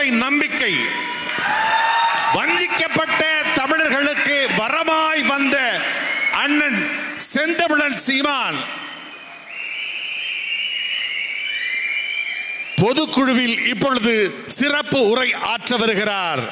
கோட்டை நம்பிக்கை. வஞ்சிக்கப்பட்ட தமிழர்களுக்கு வரமாய் வந்த அண்ணன் செந்தமிழன் சீமான் பொதுக்குழுவில் இப்பொழுது சிறப்பு உரை ஆற்ற வருகிறார்.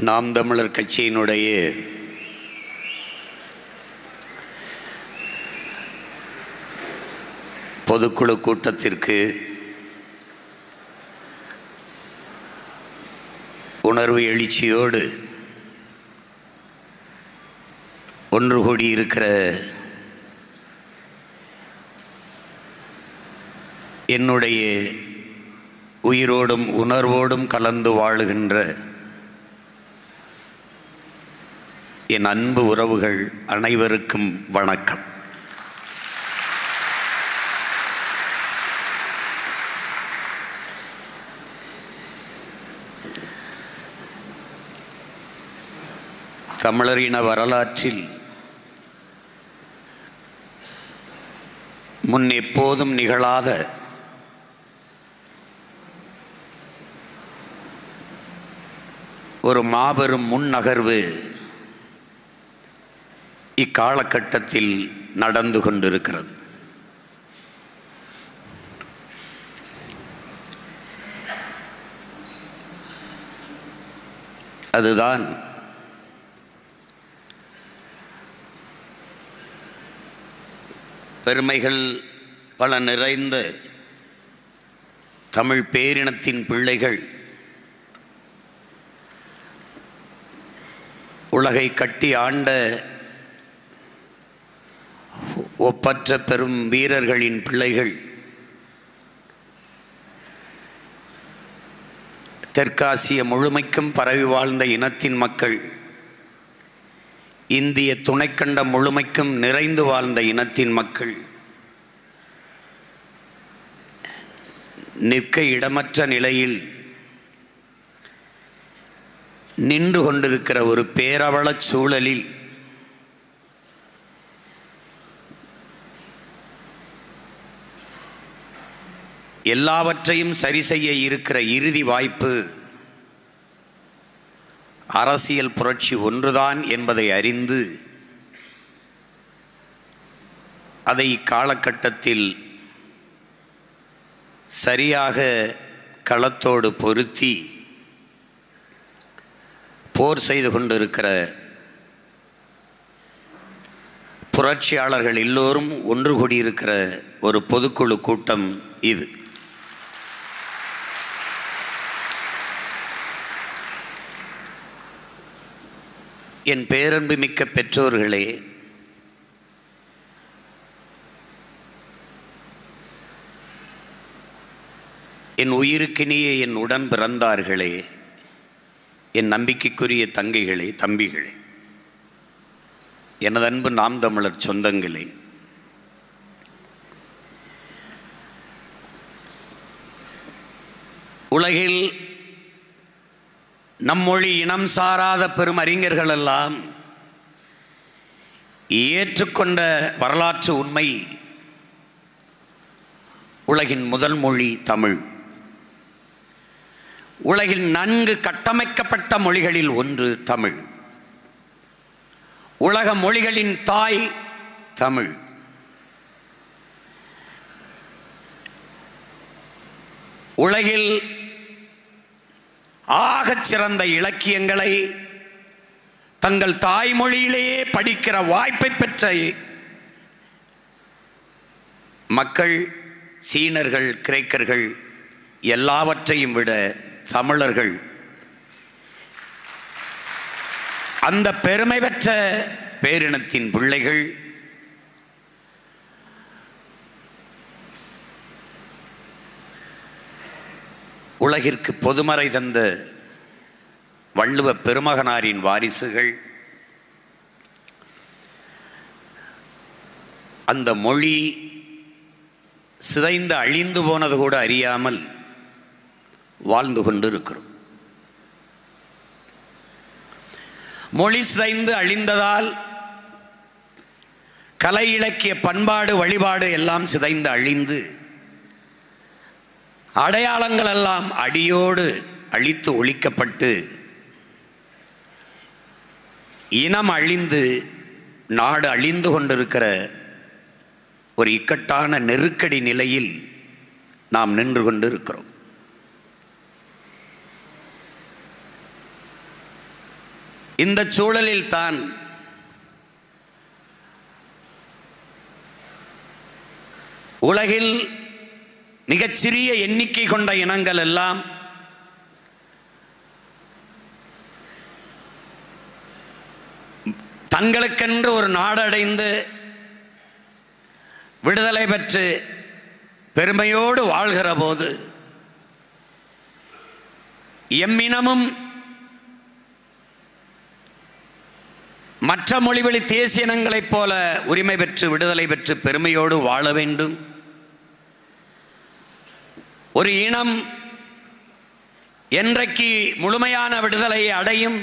நாம் தமிழர் கட்சியினுடைய பொதுக்குழு கூட்டத்திற்கு உணர்வு எழுச்சியோடு ஒன்று கூடியிருக்கிற என்னுடைய உயிரோடும் உணர்வோடும் கலந்து வாழுகின்ற என் அன்பு உறவுகள் அனைவருக்கும் வணக்கம். தமிழரின வரலாற்றில் முன் எப்போதும் நிகழாத ஒரு மாபெரும் முன்னகர்வு இக்காலகட்டத்தில் நடந்து கொண்டிருக்கிறது. அதுதான் பெருமைகள் பல நிறைந்த தமிழ் பேரினத்தின் பிள்ளைகள் உலகை கட்டி ஆண்ட ஒப்பற்ற பெரும் வீரர்களின் பிள்ளைகள் தெற்காசிய முழுமைக்கும் பரவி வாழ்ந்த இனத்தின் மக்கள், இந்திய துணைக்கண்டம் முழுமைக்கும் நிறைந்து வாழ்ந்த இனத்தின் மக்கள் நிற்க இடமற்ற நிலையில் நின்று கொண்டிருக்கிற ஒரு பேரவலச் சூழலில் எல்லாவற்றையும் சரி செய்ய இருக்கிற இறுதி வாய்ப்பு அரசியல் புரட்சி ஒன்றுதான் என்பதை அறிந்து அதை இக்காலகட்டத்தில் சரியாக களத்தோடு பொருத்தி போர் செய்து கொண்டிருக்கிற புரட்சியாளர்கள் எல்லோரும் ஒன்று கூடியிருக்கிற ஒரு பொதுக்குழு கூட்டம் இது. என் பேரன்பு மிக்க பெற்றோர்களே, என் உயிருக்கினிய என் உடன் பிறந்தார்களே, என் நம்பிக்கைக்குரிய தங்கைகளே, தம்பிகளே, எனது அன்பு நாம் தமிழர் சொந்தங்களே, உலகில் நம்மொழி இனம் சாராத பெரும் அறிஞர்கள் எல்லாம் ஏற்றுக்கொண்ட வரலாற்று உண்மை, உலகின் முதல் மொழி தமிழ். உலகில் நன்கு கட்டமைக்கப்பட்ட மொழிகளில் ஒன்று தமிழ். உலக மொழிகளின் தாய் தமிழ். உலகில் ஆகச் சிறந்த இலக்கியங்களை தங்கள் தாய்மொழியிலேயே படிக்கிற வாய்ப்பை பெற்ற மக்கள் சீனர்கள், கிரேக்கர்கள் எல்லாவற்றையும் விட தமிழர்கள் அந்த பெருமை பெற்ற பேரினத்தின் பிள்ளைகள் உலகிற்கு பொதுமறை தந்த வள்ளுவ பெருமகனாரின் வாரிசுகள். அந்த மொழி சிதைந்து அழிந்து போனது கூட அறியாமல் வாழ்ந்து கொண்டு இருக்கிறோம். மொழி சிதைந்து அழிந்ததால் கலை இலக்கிய பண்பாடு வழிபாடு எல்லாம் சிதைந்து அழிந்து அடையாளங்கள் எல்லாம் அடியோடு அழித்து ஒழிக்கப்பட்டு இனம் அழிந்து நாடு அழிந்து கொண்டிருக்கிற ஒரு இக்கட்டான நெருக்கடி நிலையில் நாம் நின்று கொண்டு இருக்கிறோம். இந்த சூழலில் தான் உலகில் மிகச்சிறிய எண்ணிக்கை கொண்ட இனங்கள் எல்லாம் தங்களுக்கென்று ஒரு நாடடைந்து விடுதலை பெற்று பெருமையோடு வாழ்கிற போது எம்மினமும் மற்ற மொழிவழி தேசிய இனங்களைப் போல உரிமை பெற்று விடுதலை பெற்று பெருமையோடு வாழ வேண்டும். ஒரு இனம் என்றைக்கு முழுமையான விடுதலையை அடையும்,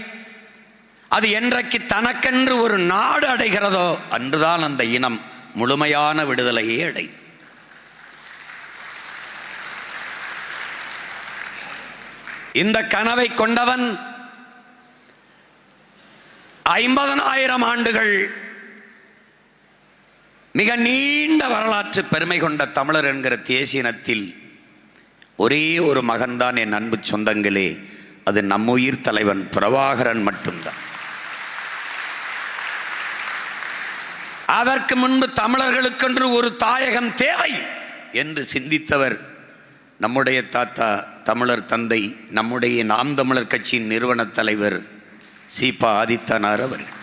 அது என்றைக்கு தனக்கென்று ஒரு நாடு அடைகிறதோ அன்றுதான் அந்த இனம் முழுமையான விடுதலையை அடையும். இந்த கனவை கொண்டவன் 50,000 ஆண்டுகள் மிக நீண்ட வரலாற்று பெருமை கொண்ட தமிழர் என்கிற தேசிய இனத்தில் ஒரே ஒரு மகன்தான் என் அன்பு சொந்தங்களே, அது நம்முயிர் தலைவன் பிரபாகரன் மட்டும்தான். அதற்கு முன்பு தமிழர்களுக்கென்று ஒரு தாயகம் தேவை என்று சிந்தித்தவர் நம்முடைய தாத்தா தமிழர் தந்தை, நம்முடைய நாம் தமிழர் கட்சியின் நிறுவன தலைவர் சீபா ஆதித்தனார் அவர்கள்.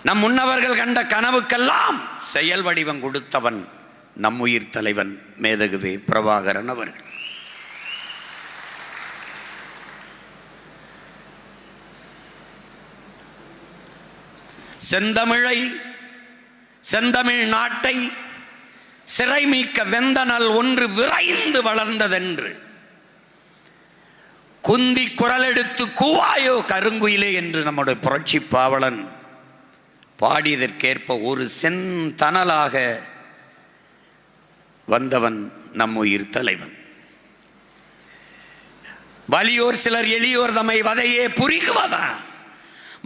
நம் முன்னவர்கள் கண்ட கனவுக்கெல்லாம் செயல் வடிவம் கொடுத்தவன் நம்முயிர் தலைவன் மேதகுவே பிரபாகரன் அவர்கள். செந்தமிழை, செந்தமிழ் நாட்டை சிறை மீட்க வெந்தனல் ஒன்று விரைந்து வளர்ந்ததென்று குந்தி குரல் எடுத்து கூவாயோ கருங்குயிலே என்று நம்முடைய புரட்சி பாவலன் பாடியதற்கேற்ப ஒரு செந்தனலாக வந்தவன் நம்முயிர் தலைவன். வலியோர் சிலர் எளியோர் தம்மை வதையே புரிகுவதா,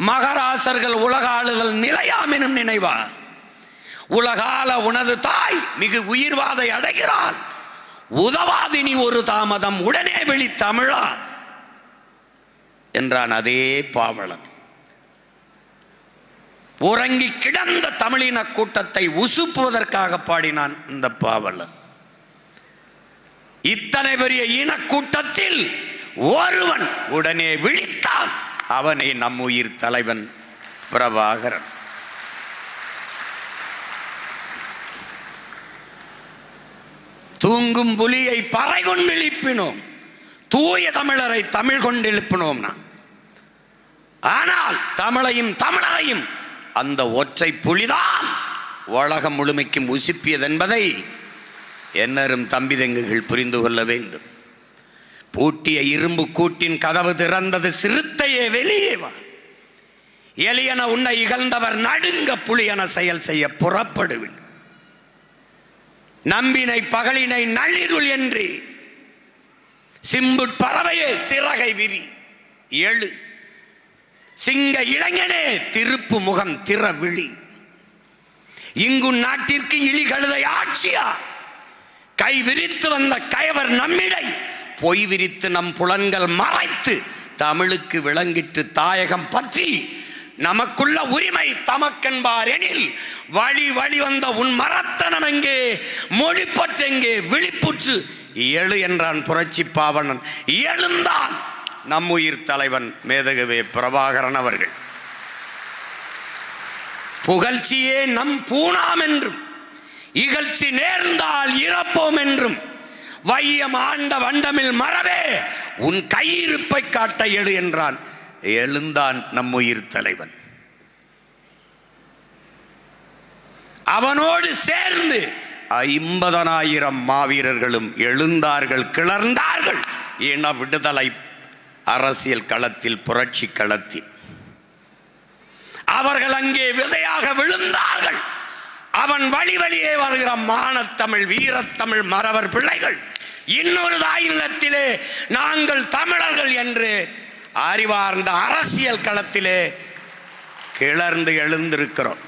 மகராசர்கள் உலகாளுதல் நிலையாமெனும் நினைவா, உலகால உனது தாய் மிகு உயிர்வாதை அடைகிறாள், உதவாதினி ஒரு தாமதம் உடனே வெளி தமிழா என்றான் அதே பாவலன். உறங்கி கிடந்த தமிழின கூட்டத்தை உசுப்புவதற்காக பாடினான் இந்த பாவலன். இத்தனை பெரிய இனக்கூட்டத்தில் ஒருவன் உடனே விழித்தான், அவனே நம்முயிர் தலைவன் பிரபாகரன். தூங்கும் புலியை பறை கொண்டு எழுப்பினோம், தூய தமிழரை தமிழ் கொண்டு எழுப்பினோம். ஆனால் தமிழையும் தமிழரையும் அந்த ஒற்றை புலிதான் உலகம் முழுமைக்கும் உசுப்பியது என்பதை என்னரும் தம்பி தங்குகள் புரிந்து கொள்ள வேண்டும். பூட்டிய இரும்பு கூட்டின் கதவு திறந்தது, சிறுத்தையே வெளியே வா, எலியன உன்னை இகழ்ந்தவர் நடுங்க புலியன செயல் செய்ய புறப்படுவில், நம்பினை பகலினை நள்ளிருள் என்று சிம்பு பறவையே சிறகை விரி எழு, சிங்க இளைஞனே திருப்பு முகம் திறவிழி, இங்கு நாட்டிற்கு இழி கழுதை ஆட்சியா, கை விரித்து வந்த கயவர் நம்மிடை பொய் விரித்து நம் புலன்கள் மறைத்து தமிழுக்கு விளங்கிட்டு தாயகம் பற்றி நமக்குள்ள உரிமை தமக்கென்பார் எனில் வழி வழி வந்த உன் மரத்தனம் எங்கே, மொழிப்பற்றெங்கே, விழிப்புற்று எழு என்றான் புரட்சி பாவலன். எழுந்தான் நம்முயிர் தலைவன் மேதகவே பிரபாகரன் அவர்கள். புகழ்ச்சியே நம் பூணாம் என்றும், இகழ்ச்சி நேர்ந்தால் இறப்போம் என்றும், வையம் ஆண்ட வண்டமில் மறவே உன் கையிருப்பை காட்ட எழு என்றான். எழுந்தான் நம்முயிர் தலைவன். அவனோடு சேர்ந்து 50,000 மாவீரர்களும் எழுந்தார்கள், கிளர்ந்தார்கள். இன விடுதலை அரசியல் களத்தில், புரட்சி களத்தில் அவர்கள் அங்கே விதையாக விழுந்தார்கள். அவன் வழி வழியே வருகிற மானத்தமிழ், வீரத்தமிழ் மறவர் பிள்ளைகள் இன்னொரு தாய் நிலத்திலே நாங்கள் தமிழர்கள் என்று அறிவார்ந்த அரசியல் களத்திலே கிளர்ந்து எழுந்திருக்கிறோம்.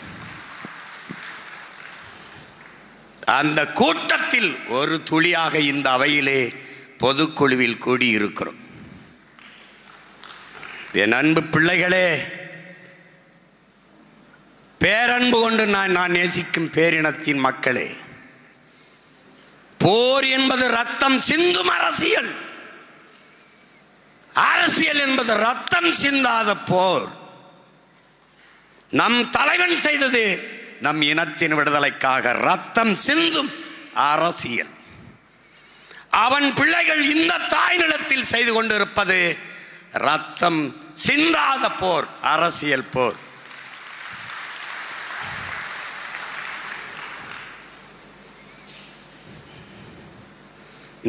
அந்த கூட்டத்தில் ஒரு துளியாக இந்த அவையிலே பொதுக்குழுவில் கூடியிருக்கிறோம். என் அன்பு பிள்ளைகளே, பேரன்பு கொண்டு நான் நேசிக்கும் பேரினத்தின் மக்களே, போர் என்பது ரத்தம் சிந்தும் அரசியல். அரசியல் என்பது ரத்தம் சிந்தாத போர். நம் தலைவன் செய்தது நம் இனத்தின் விடுதலைக்காக ரத்தம் சிந்தும் அரசியல். அவன் பிள்ளைகள் இந்த தாய் நிலத்தில் செய்து கொண்டிருப்பது ரத்தம் சிந்தாத போர், அரசியல் போர்.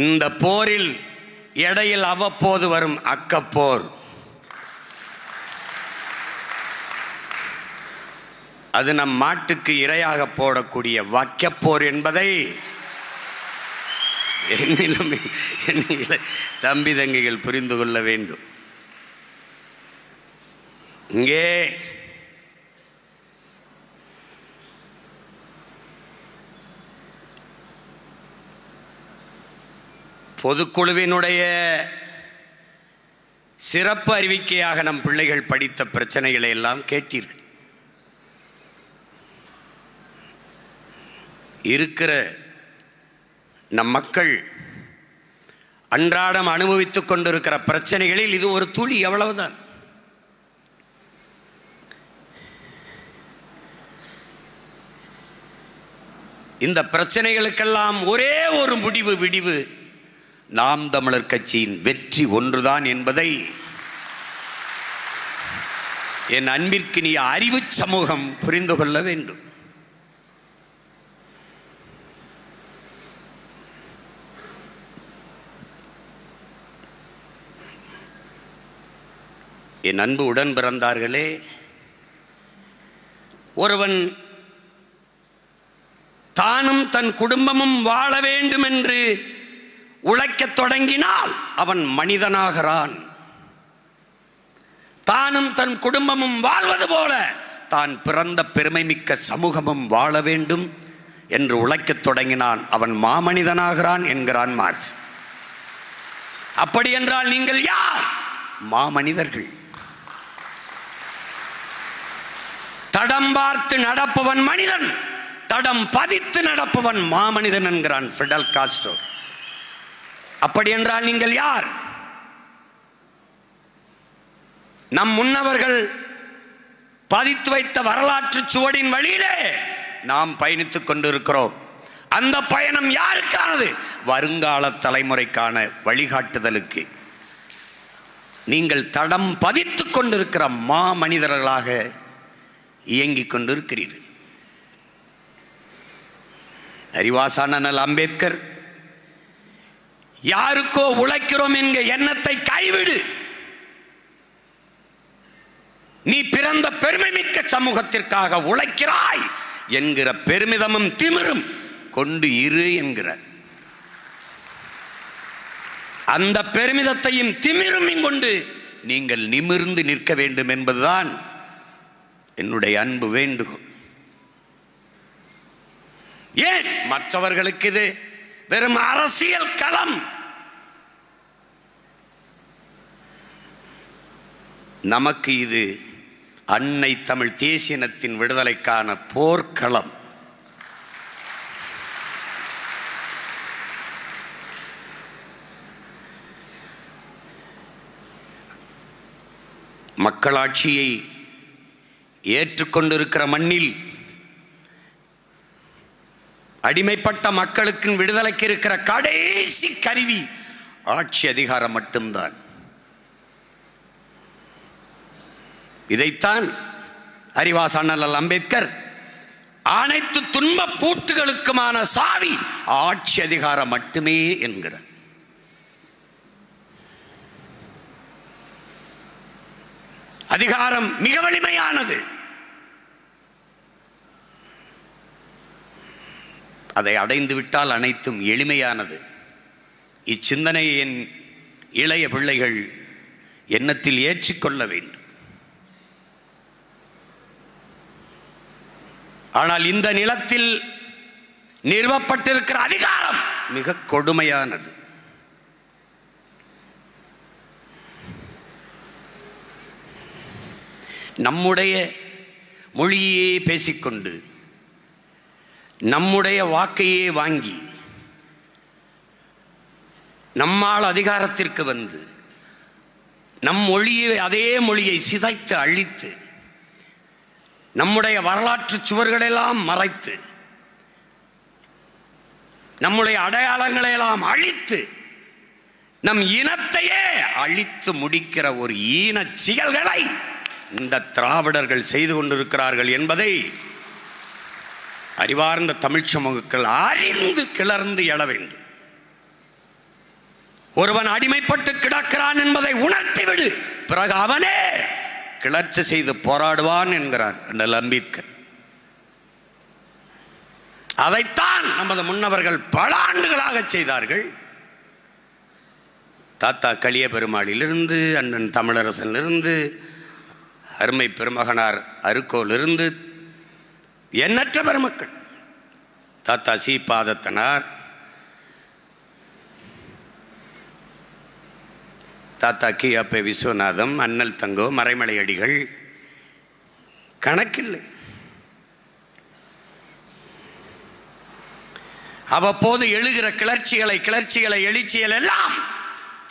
இந்த போரில் இடையில் அவ்வப்போது வரும் அக்கப்போர், அது நம் மாட்டுக்கு இரையாக போடக்கூடிய வக்கப்போர் என்பதை என்னிலும் தம்பி தங்கைகள் புரிந்து கொள்ள வேண்டும். இங்கே பொதுக்குழுவினுடைய சிறப்பு அறிவிக்கையாக நம் பிள்ளைகள் படித்த பிரச்சனைகளை எல்லாம் கேட்டீர்கள். இருக்கிற நம் மக்கள் அன்றாடம் அனுபவித்துக் கொண்டிருக்கிற பிரச்சனைகளில் இது ஒரு துளி, எவ்வளவுதான். இந்த பிரச்சனைகளுக்கெல்லாம் ஒரே ஒரு விடிவு நாம் தமிழர் கட்சியின் வெற்றி ஒன்றுதான் என்பதை என் அன்பிற்கினிய அறிவு சமூகம் புரிந்து கொள்ள வேண்டும். என் அன்பு உடன் பிறந்தார்களே, ஒருவன் தானும் தன் குடும்பமும் வாழ வேண்டும் என்று உழைக்கத் தொடங்கினால் அவன் மனிதனாகிறான். தானும் தன் குடும்பமும் வாழ்வது போல தான் பிறந்த பெருமை மிக்க சமூகமும் வாழ வேண்டும் என்று உழைக்கத் தொடங்கினான் அவன் மாமனிதனாகிறான் என்கிறான் மார்க்ஸ். அப்படி என்றால் நீங்கள் யார்? மாமனிதர்கள். தடம் பார்த்து நடப்பவன் மனிதன், தடம் பதித்து நடப்பவன் மாமனிதன் என்கிறான் ஃபிடல் காஸ்ட்ரோ. அப்படி என்றால் நீங்கள் யார்? நம் முன்னவர்கள் பதித்து வைத்த வரலாற்று சுவடின் வழியிலே நாம் பயணித்துக் கொண்டிருக்கிறோம். அந்த பயணம் யாருக்கானது? வருங்கால தலைமுறைக்கான வழிகாட்டுதலுக்கு. நீங்கள் தடம் பதித்துக் கொண்டிருக்கிற மாமனிதர்களாக இயங்கிக் கொண்டிருக்கிறீர்கள். அறிவாசான அண்ணல் அம்பேத்கர் யாருக்கோ உழைக்கிறோம் என்கிற எண்ணத்தை கைவிடு, நீ பிறந்த பெருமை மிக்க சமூகத்திற்காக உழைக்கிறாய் என்கிற பெருமிதமும் திமிரும் கொண்டு இரு என்கிறார். அந்த பெருமிதத்தையும் திமிரும் கொண்டு நீங்கள் நிமிர்ந்து நிற்க வேண்டும் என்பதுதான் என்னுடைய அன்பு வேண்டுகோள். ஏன் மற்றவர்களுக்கு இது வெறும் அரசியல் களம், நமக்கு இது அன்னை தமிழ் தேசியனத்தின் விடுதலைக்கான போர்க்களம். மக்களாட்சியை ஏற்றுக்கொண்டிருக்கிற மண்ணில் அடிமைப்பட்ட மக்களுக்கு விடுதலைக்கு இருக்கிற கடைசி கருவி ஆட்சி அதிகாரம் மட்டும்தான். இதைத்தான் அறிவாசான் அண்ணல் அம்பேத்கர் அனைத்து துன்ப பூட்டுகளுக்குமான சாவி ஆட்சி அதிகாரம் மட்டுமே என்கிறார். அதிகாரம் மிக வலிமையானது. அதை அடைந்து விட்டால் அனைத்தும் எளிமையானது. இச்சிந்தனையை என் இளைய பிள்ளைகள் எண்ணத்தில் ஏற்றிக்கொள்ள வேண்டும். ஆனால் இந்த நிலத்தில் நிறுவப்பட்டிருக்கிற அதிகாரம் மிக கொடுமையானது. நம்முடைய மொழியே பேசிக்கொண்டு நம்முடைய வாக்கையே வாங்கி நம்மால் அதிகாரத்திற்கு வந்து நம் மொழியை அதே மொழியை சிதைத்து அழித்து நம்முடைய வரலாற்று சுவர்களெல்லாம் மறைத்து நம்முடைய அடையாளங்களையெல்லாம் அழித்து நம் இனத்தையே அழித்து முடிக்கிற ஒரு ஈன செயல்களை இந்த திராவிடர்கள் செய்து கொண்டிருக்கிறார்கள் என்பதை அறிவார்ந்த தமிழ் சமூகங்கள் அறிந்து கிளர்ந்து எழ வேண்டும். ஒருவன் அடிமைப்பட்டு கிடக்கிறான் என்பதை உணர்த்திவிடு, பிறகு அவனே கிளர்ச்சி செய்து போராடுவான் என்கிறார் அண்ணல் அம்பேத்கர். அதைத்தான் நமது முன்னவர்கள் பல ஆண்டுகளாக செய்தார்கள். தாத்தா கலிய பெருமாளிலிருந்து, அண்ணன் தமிழரசனிலிருந்து, அருமை பெருமகனார் அருக்கோலிருந்து எண்ணற்ற பெருமக்கள், தாத்தா சி பாதத்தனார், தாத்தா கி அப்பே விஸ்வநாதம், அண்ணல் தங்கோ, மறைமலை அடிகள், கணக்கில்லை. அவ்வப்போது எழுகிற கிளர்ச்சிகளை எழுச்சிகள் எல்லாம்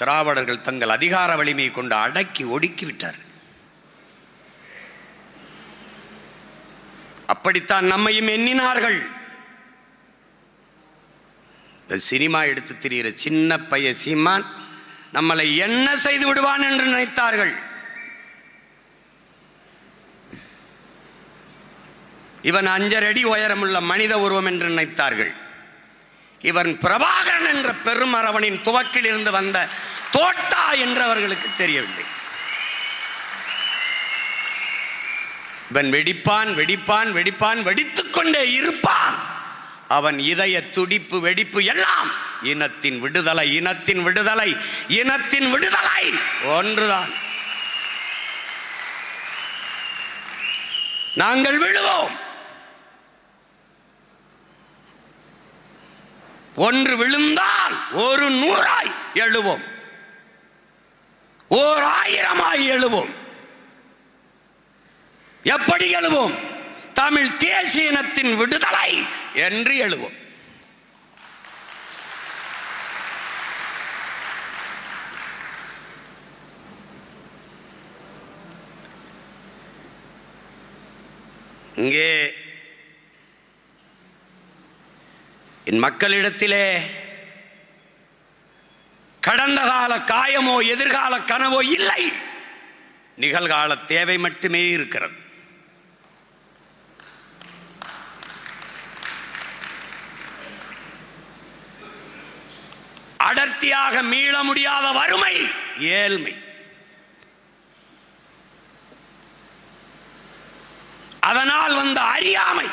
திராவிடர்கள் தங்கள் அதிகார வலிமையை கொண்டு அடக்கி ஒடுக்கிவிட்டார். அப்படித்தான் நம்மையும் எண்ணினார்கள். சினிமா எடுத்து திரிகிற சின்ன பைய சீமான் நம்மளை என்ன செய்து விடுவான் என்று நினைத்தார்கள். இவன் 5 அடி உயரமுள்ள மனித உருவம் என்று நினைத்தார்கள். இவன் பிரபாகரன் என்ற பெருமரவனின் துவக்கில் இருந்து வந்த தோட்டா என்று அவர்களுக்கு தெரியவில்லை. இவன் வெடிப்பான் வெடிப்பான் வெடிப்பான், வெடித்துக் கொண்டே இருப்பான். அவன் இதய துடிப்பு வெடிப்பு எல்லாம் இனத்தின் விடுதலை, இனத்தின் விடுதலை, இனத்தின் விடுதலை ஒன்றுதான். நாங்கள் விழுவோம், ஒன்று விழுந்தால் 100 எழுவோம், 1000 எழுவோம். எப்படி எழுவோம்? தமிழ் தேசிய இனத்தின் விடுதலை என்று எழுவோம். இங்கே என் மக்களிடத்திலே கடந்த கால காயமோ எதிர்கால கனவோ இல்லை, நிகழ்கால தேவை மட்டுமே இருக்கிறது. அடர்த்தியாக மீள முடியாத வறுமை, ஏழ்மை, அதனால் வந்த அறியாமை,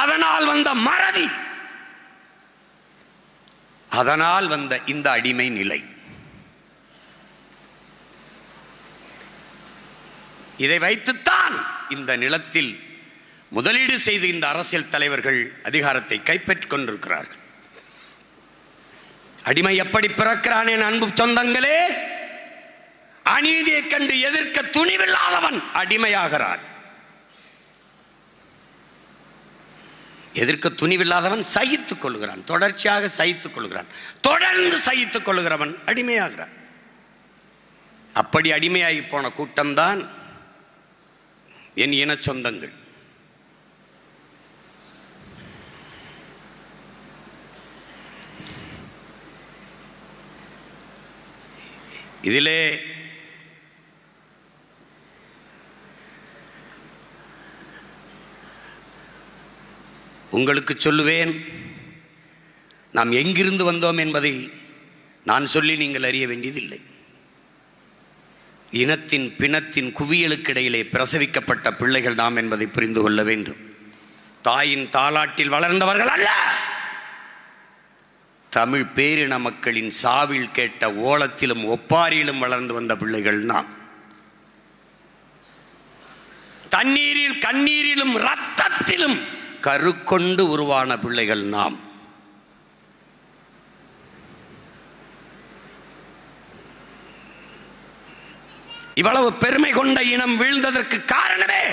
அதனால் வந்த மறதி, அதனால் வந்த இந்த அடிமை நிலை, இதை வைத்துத்தான் இந்த நிலத்தில் முதலீடு செய்து இந்த அரசியல் தலைவர்கள் அதிகாரத்தை கைப்பற்றிக் கொண்டிருக்கிறார்கள். அடிமை எப்படி பிறக்கிறான் என் அன்பு சொந்தங்களே? அநீதியை கண்டு எதிர்க்க துணிவில்லாதவன் அடிமையாகிறான். எதிர்க்க துணிவில்லாதவன் சகித்துக் கொள்கிறான், தொடர்ச்சியாக சகித்துக் கொள்கிறான். தொடர்ந்து சகித்துக் கொள்கிறவன் அடிமையாகிறான். அப்படி அடிமையாகி போன கூட்டம்தான் என் இன சொந்தங்கள். இதிலே உங்களுக்கு சொல்லுவேன், நாம் எங்கிருந்து வந்தோம் என்பதை நான் சொல்லி நீங்கள் அறிய வேண்டியதில்லை. இனத்தின் பிணத்தின் குவியலுக்கு இடையிலே பிரசவிக்கப்பட்ட பிள்ளைகள் நாம் என்பதை புரிந்து கொள்ள வேண்டும். தாயின் தாலாட்டில் வளர்ந்தவர்கள் அல்ல. தமிழ் பேரின மக்களின் சாவில் கேட்ட ஓலத்திலும் ஒப்பாரியிலும் வளர்ந்து வந்த பிள்ளைகள் நாம். தண்ணீரில் கண்ணீரிலும் இரத்தத்திலும் கருக்கொண்டு உருவான பிள்ளைகள் நாம். இவ்வளவு பெருமை கொண்ட இனம் வீழ்ந்ததற்கு காரணமே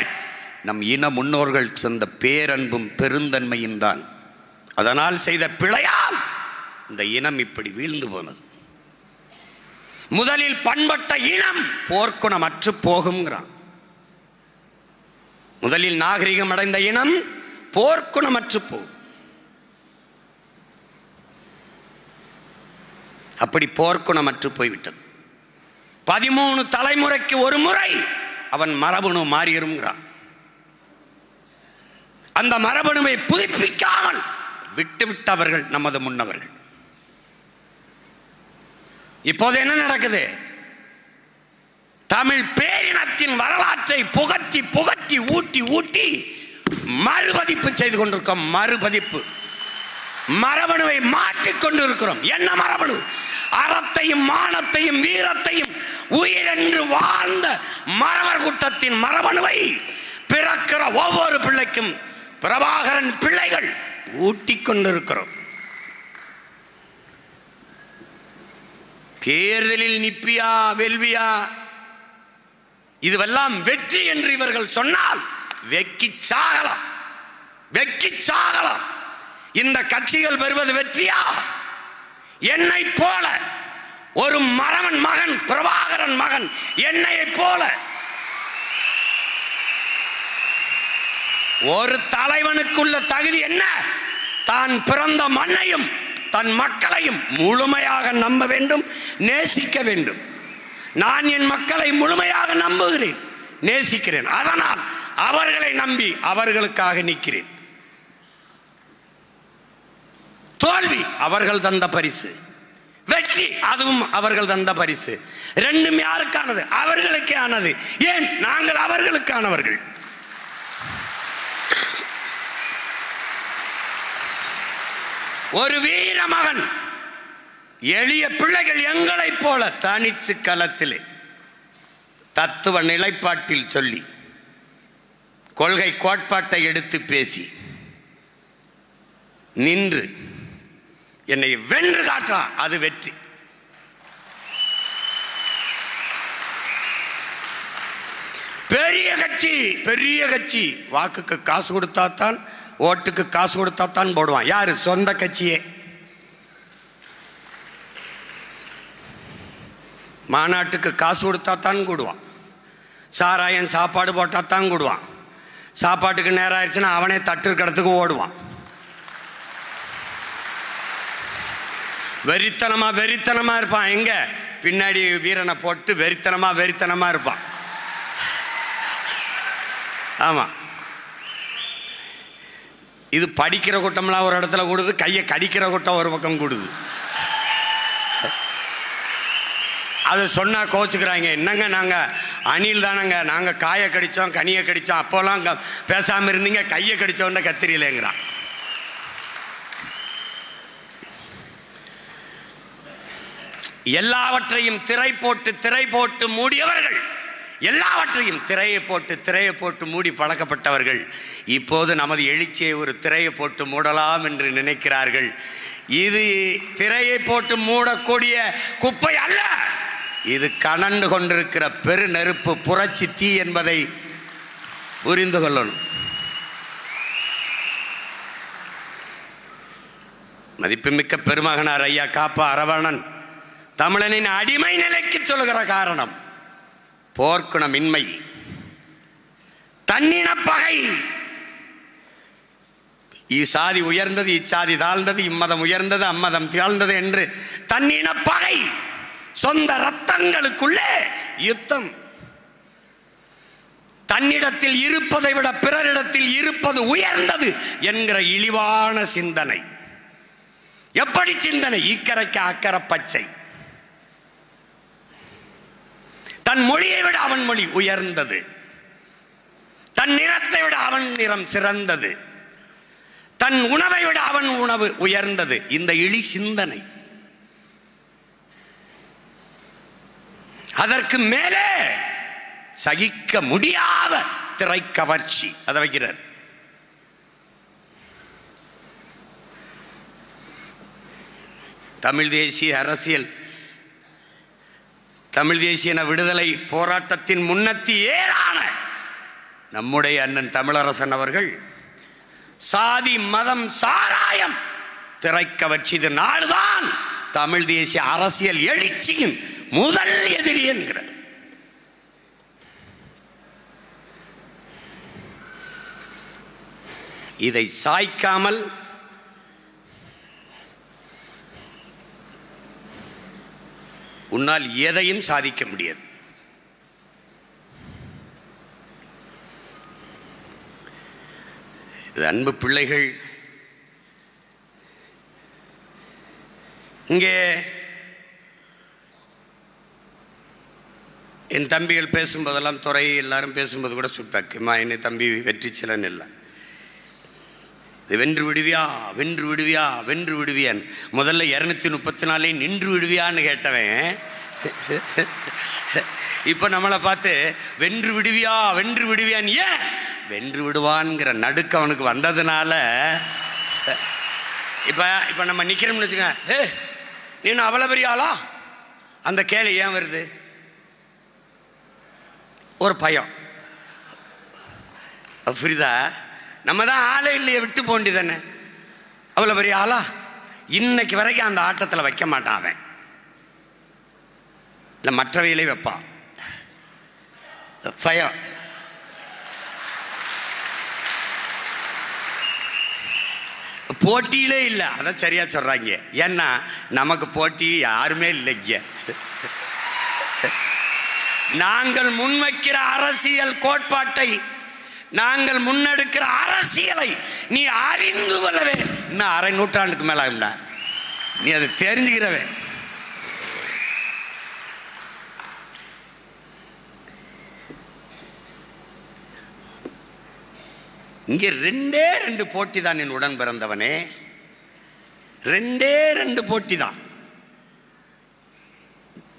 நம் இன முன்னோர்கள் சொந்த பேரன்பும் பெருந்தன்மையும் தான். அதனால் செய்த பிழையால் இந்த இனம் இப்படி வீழ்ந்து போனது. முதலில் பண்பட்ட இனம் போர்க்குணம் அற்று போகுங்கிறான். முதலில் நாகரிகம் அடைந்த இனம் போர்க்குணமற்று போகும். அப்படி போர்க்குணமற்று போய்விட்டது. 13 தலைமுறைக்கு ஒரு முறை அவன் மரபணு மாறியிருங்கிறான். அந்த மரபணுவை புதுப்பிக்காமல் விட்டுவிட்டவர்கள் நமது முன்னவர்கள். இப்போது என்ன நடக்குது? தமிழ் பேரினத்தின் வரலாற்றை புகட்டி புகட்டி ஊட்டி ஊட்டி மறுபதிப்பு செய்து கொண்டிருக்கோம். மறுபதிப்பு, மரபணுவை மாற்றிக்கொண்டு இருக்கிறோம். என்ன மரபணு? அறத்தையும் மானத்தையும் வீரத்தையும் உயிரென்று வாழ்ந்த மறவர் கூட்டத்தின் மரபணுவை பிறக்கிற ஒவ்வொரு பிள்ளைக்கும் பிரபாகரன் பிள்ளைகள் ஊட்டிக் கொண்டிருக்கிறோம். தேர்தலில் நிப்பியா வெல்வியா இதுவெல்லாம் வெற்றி என்று இவர்கள் சொன்னால் வெக்கி சாகலாம், வெக்கி சாகலாம். இந்த கட்சிகள் பெறுவது வெற்றியா? என்னை போல ஒரு மறவன் மகன், பிரபாகரன் மகன், என்னையை போல ஒரு தலைவனுக்குள்ள தகுதி என்ன? தான் பிறந்த மண்ணையும் தன் மக்களையும் முழுமையாக நம்ப வேண்டும், நேசிக்க வேண்டும். நான் என் மக்களை முழுமையாக நம்புகிறேன், நேசிக்கிறேன். அதனால் அவர்களை நம்பி அவர்களுக்காக நிற்கிறேன். தோல்வி அவர்கள் தந்த பரிசு, வெற்றி அதுவும் அவர்கள் தந்த பரிசு. ரெண்டும் யாருக்கானது? அவர்களுக்கே ஆனது. ஏன்? நாங்கள் அவர்களுக்கானவர்கள். ஒரு வீர மகன், எளிய பிள்ளைகள் எங்களைப் போல தனிச்சு களத்திலே தத்துவ நிலைப்பாட்டில் சொல்லி கொள்கை கோட்பாட்டை எடுத்து பேசி நின்று என்னை வென்று காட்டா, அது வெற்றி. பெரிய கட்சி, பெரிய கட்சி வாக்குக்கு காசு கொடுத்தாத்தான், ஓட்டுக்கு காசு கொடுத்தாத்தான் போடுவான். யாரு? சொந்த கட்சியே. மாநாட்டுக்கு காசு கொடுத்தாத்தான் கூடுவான். சாராயம் சாப்பாடு போட்டாத்தான் கூடுவான். சாப்பாட்டுக்கு நேரம் ஆயிடுச்சுன்னா அவனே தட்டு கடத்துக்கு ஓடுவான். வெறித்தனமா வெறித்தனமா இருப்பான். எங்க? பின்னாடி வீரனை போட்டு வெறித்தனமா வெறித்தனமா இருப்பான். ஆமா, இது படிக்கிற கூட்டம்லாம் ஒரு இடத்துல கூடுது, கையை கடிக்கிற கூட்டம் ஒரு பக்கம் கூடுது. அது சொன்னா கோச்சுக்கிறாங்க. என்னங்க நாங்க அணில் தானங்க, நாங்க காயை கடிச்சோம் கனியை கடிச்சோம், அப்போல்லாம் பேசாம இருந்தீங்க, கையை கடிச்சோன்னா கத்திரியிலேங்கிறான். எல்லாவற்றையும் திரை போட்டு மூடியவர்கள், எல்லாவற்றையும் திரையை போட்டு மூடி பழக்கப்பட்டவர்கள் இப்போது நமது எழுச்சியை ஒரு திரையை போட்டு மூடலாம் என்று நினைக்கிறார்கள். இது திரையை போட்டு மூடக்கூடிய குப்பை அல்ல, இது கனண்டு கொண்டிருக்கிற பெரு நெருப்பு, புரட்சி தீ என்பதை புரிந்து கொள்ளணும். மதிப்புமிக்க பெருமகனார் ஐயா காப்பா அரவணன் தமிழனின் அடிமை நிலைக்கு சொல்லுகிற காரணம் போர்க்குணமின்மை, தன்னினப்பகை, இச்சாதி உயர்ந்தது இச்சாதி தாழ்ந்தது, இம்மதம் உயர்ந்தது அம்மதம் தாழ்ந்தது என்று தன்னினப்பகை, சொந்த ரத்தங்களுக்குள்ளே யுத்தம், தன்னிடத்தில் இருப்பதை விட பிறரிடத்தில் இருப்பது உயர்ந்தது என்கிற இழிவான சிந்தனை. எப்படி சிந்தனை? இக்கரைக்கு அக்கறை பச்சை. தன் மொழியை விட அவன் மொழி உயர்ந்தது, தன் நிறத்தை விட அவன் நிறம் சிறந்தது, தன் உணவை விட அவன் உணவு உயர்ந்தது. இந்த இழி சிந்தனை. அதற்கு மேலே சகிக்க முடியாத திரைக்கவர்ச்சி, அதை வைக்கிறார். தமிழ் தேசிய அரசியல், தமிழ் தேசிய விடுதலை போராட்டத்தின் முன்னத்தி ஏறான நம்முடைய அண்ணன் தமிழரசன் அவர்கள் சாதி மதம் சாராயம் திரைக்கவர்ச்சி நாள்தான் தமிழ் தேசிய அரசியல் எழுச்சியின் முதல் எதிரி என்கிறார். இதை சாய்க்காமல் உன்னால் எதையும் சாதிக்க முடியாது. இது அன்பு பிள்ளைகள், இங்கே என் தம்பிகள் பேசும்போதெல்லாம், துறை எல்லாரும் பேசும்போது கூட சுட்டாக்குமா என்னை தம்பி வெற்றி சிலன் இல்லை, இது வென்று விடுவியா வென்று விடுவியா வென்று விடுவியான்னு. முதல்ல 234 நின்று விடுவியான்னு கேட்டவன் இப்போ நம்மளை பார்த்து வென்று விடுவியா வென்று விடுவியான்னு. ஏன் வென்று விடுவான்ங்கிற நடுக்கு அவனுக்கு வந்ததுனால இப்போ நம்ம நிற்கிறோம்னு வச்சுக்க, நீ அவ்வளோ பெரிய ஆளா, அந்த கேள்வி ஏன் வருது? ஒரு பயம். புரியுதா? நம்ம தான் ஆளே இல்லையே, விட்டு போண்டி தானே. அவ்வளோ பெரிய ஆளா? இன்னைக்கு வரைக்கும் அந்த ஆட்டத்தில் வைக்க மாட்டான் அவன், இல்லை மற்றவையிலே வைப்பான். பயம். போட்டியிலே இல்லை, அதான் சரியா சொல்றாங்க. ஏன்னா நமக்கு போட்டி யாருமே இல்லைங்க. நாங்கள் முன்வைக்கிற அரசியல் கோட்பாட்டை, நாங்கள் முன்னெடுக்கிற அரசியலை நீ அறிந்து கொள்ளவே இன்னும் 1/2 நூற்றாண்டுக்கு மேல ஆகும்டா. நீ அதை தெரிஞ்சுக்கிறவே. இங்கே 2 போட்டி தான் என் உடன் பிறந்தவனே, 2 போட்டி தான்.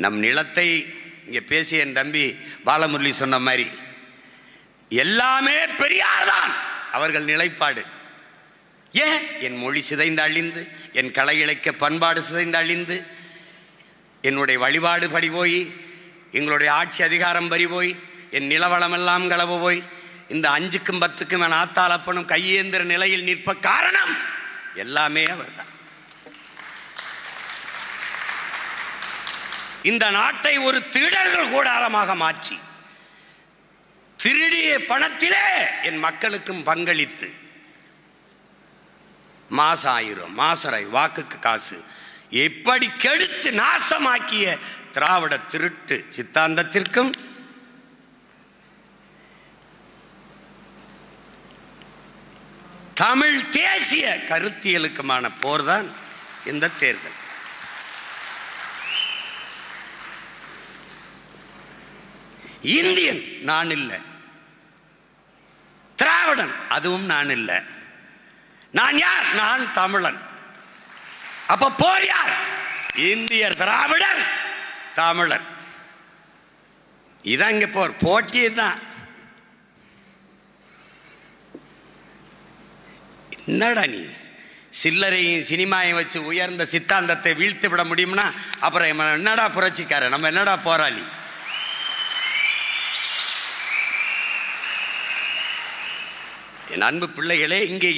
நம் நிலத்தை இங்கே பேசிய என் தம்பி பாலமுரளி சொன்ன மாதிரி எல்லாமே பெரியார் தான் அவர்கள் நிலைப்பாடு. ஏன் என் மொழி சிதைந்து அழிந்து, என் கலை இலக்கிய பண்பாடு சிதைந்து அழிந்து, என்னுடைய வழிபாடு படி போய், எங்களுடைய ஆட்சி அதிகாரம் பறி போய், என் நிலவளமெல்லாம் களவு போய், இந்த 5க்கும் 10க்கும் என் ஆத்தாளப்பனும் கையேந்திர நிலையில் நிற்ப காரணம் எல்லாமே அவர் தான். இந்த நாட்டை ஒரு திருடர்கள் கூடாரமாக மாற்றி, திருடிய பணத்திலே என் மக்களுக்கும் பங்களித்து, மாசம் 1000 மாசரை வாக்குக்கு காசு எப்படி கெடுத்து நாசமாக்கிய திராவிட திருட்டு சித்தாந்தத்திற்கும் தமிழ் தேசிய கருத்தியலுக்குமான போர்தான் இந்த தேர்தல். இந்தியன் நான் இல்லை, திராவிடன் அதுவும் நான் இல்லை. நான் யார்? நான் தமிழன். அப்ப போர் யார்? இந்தியர், திராவிடர், தமிழர். இதான் இங்க போர். போட்டி தான். என்னடா நீ சில்லறையும் சினிமாவையும் வச்சு உயர்ந்த சித்தாந்தத்தை வீழ்த்து விட முடியும்னா அப்புறம் என்னடா புரட்சிக்காரன், நம்ம என்னடா போராளி? என் அன்பு பிள்ளைகளே, இங்கே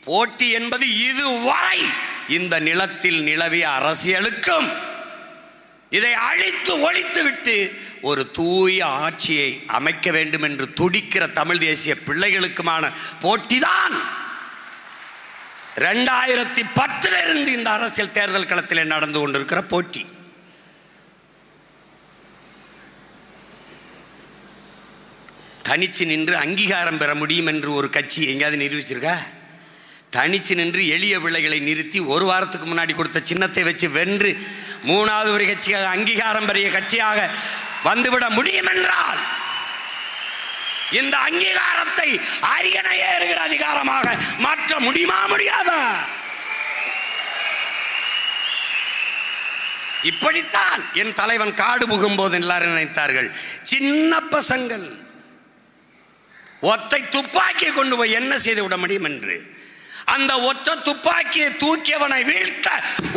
போட்டி என்பது இதுவரை இந்த நிலத்தில் நிலவிய அரசியலுக்கும் இதை அழித்து ஒழித்து விட்டு ஒரு தூய ஆட்சியை அமைக்க வேண்டும் என்று துடிக்கிற தமிழ் தேசிய பிள்ளைகளுக்குமான போட்டிதான் 2010 இருந்து இந்த அரசியல் தேர்தல் களத்தில் நடந்து கொண்டிருக்கிற போட்டி. தனிச்சு நின்று அங்கீகாரம் பெற முடியும் என்று ஒரு கட்சி எங்கேயாவது நிரூபிச்சிருக்கா? தனிச்சு நின்று எளிய பிள்ளைகளை நிறுத்தி ஒரு வாரத்துக்கு முன்னாடி கொடுத்த சின்னத்தை வச்சு வென்று 3வது ஒரு கட்சியாக அங்கீகாரம் பெரிய கட்சியாக வந்துவிட முடியும் என்றால் இந்த அங்கீகாரத்தை அரியணை ஏறுகிற அதிகாரமாக மாற்ற முடியுமா? முடியாதா? இப்படித்தான் என் தலைவன் காடு புகும்போது எல்லாரும் நினைத்தார்கள், சின்ன பசங்கள் ஒத்தை துப்பாக்கியை கொண்டு போய் என்ன செய்து விட முடியும் என்று. அந்த ஒற்றை துப்பாக்கியை தூக்கியவனை வீழ்த்த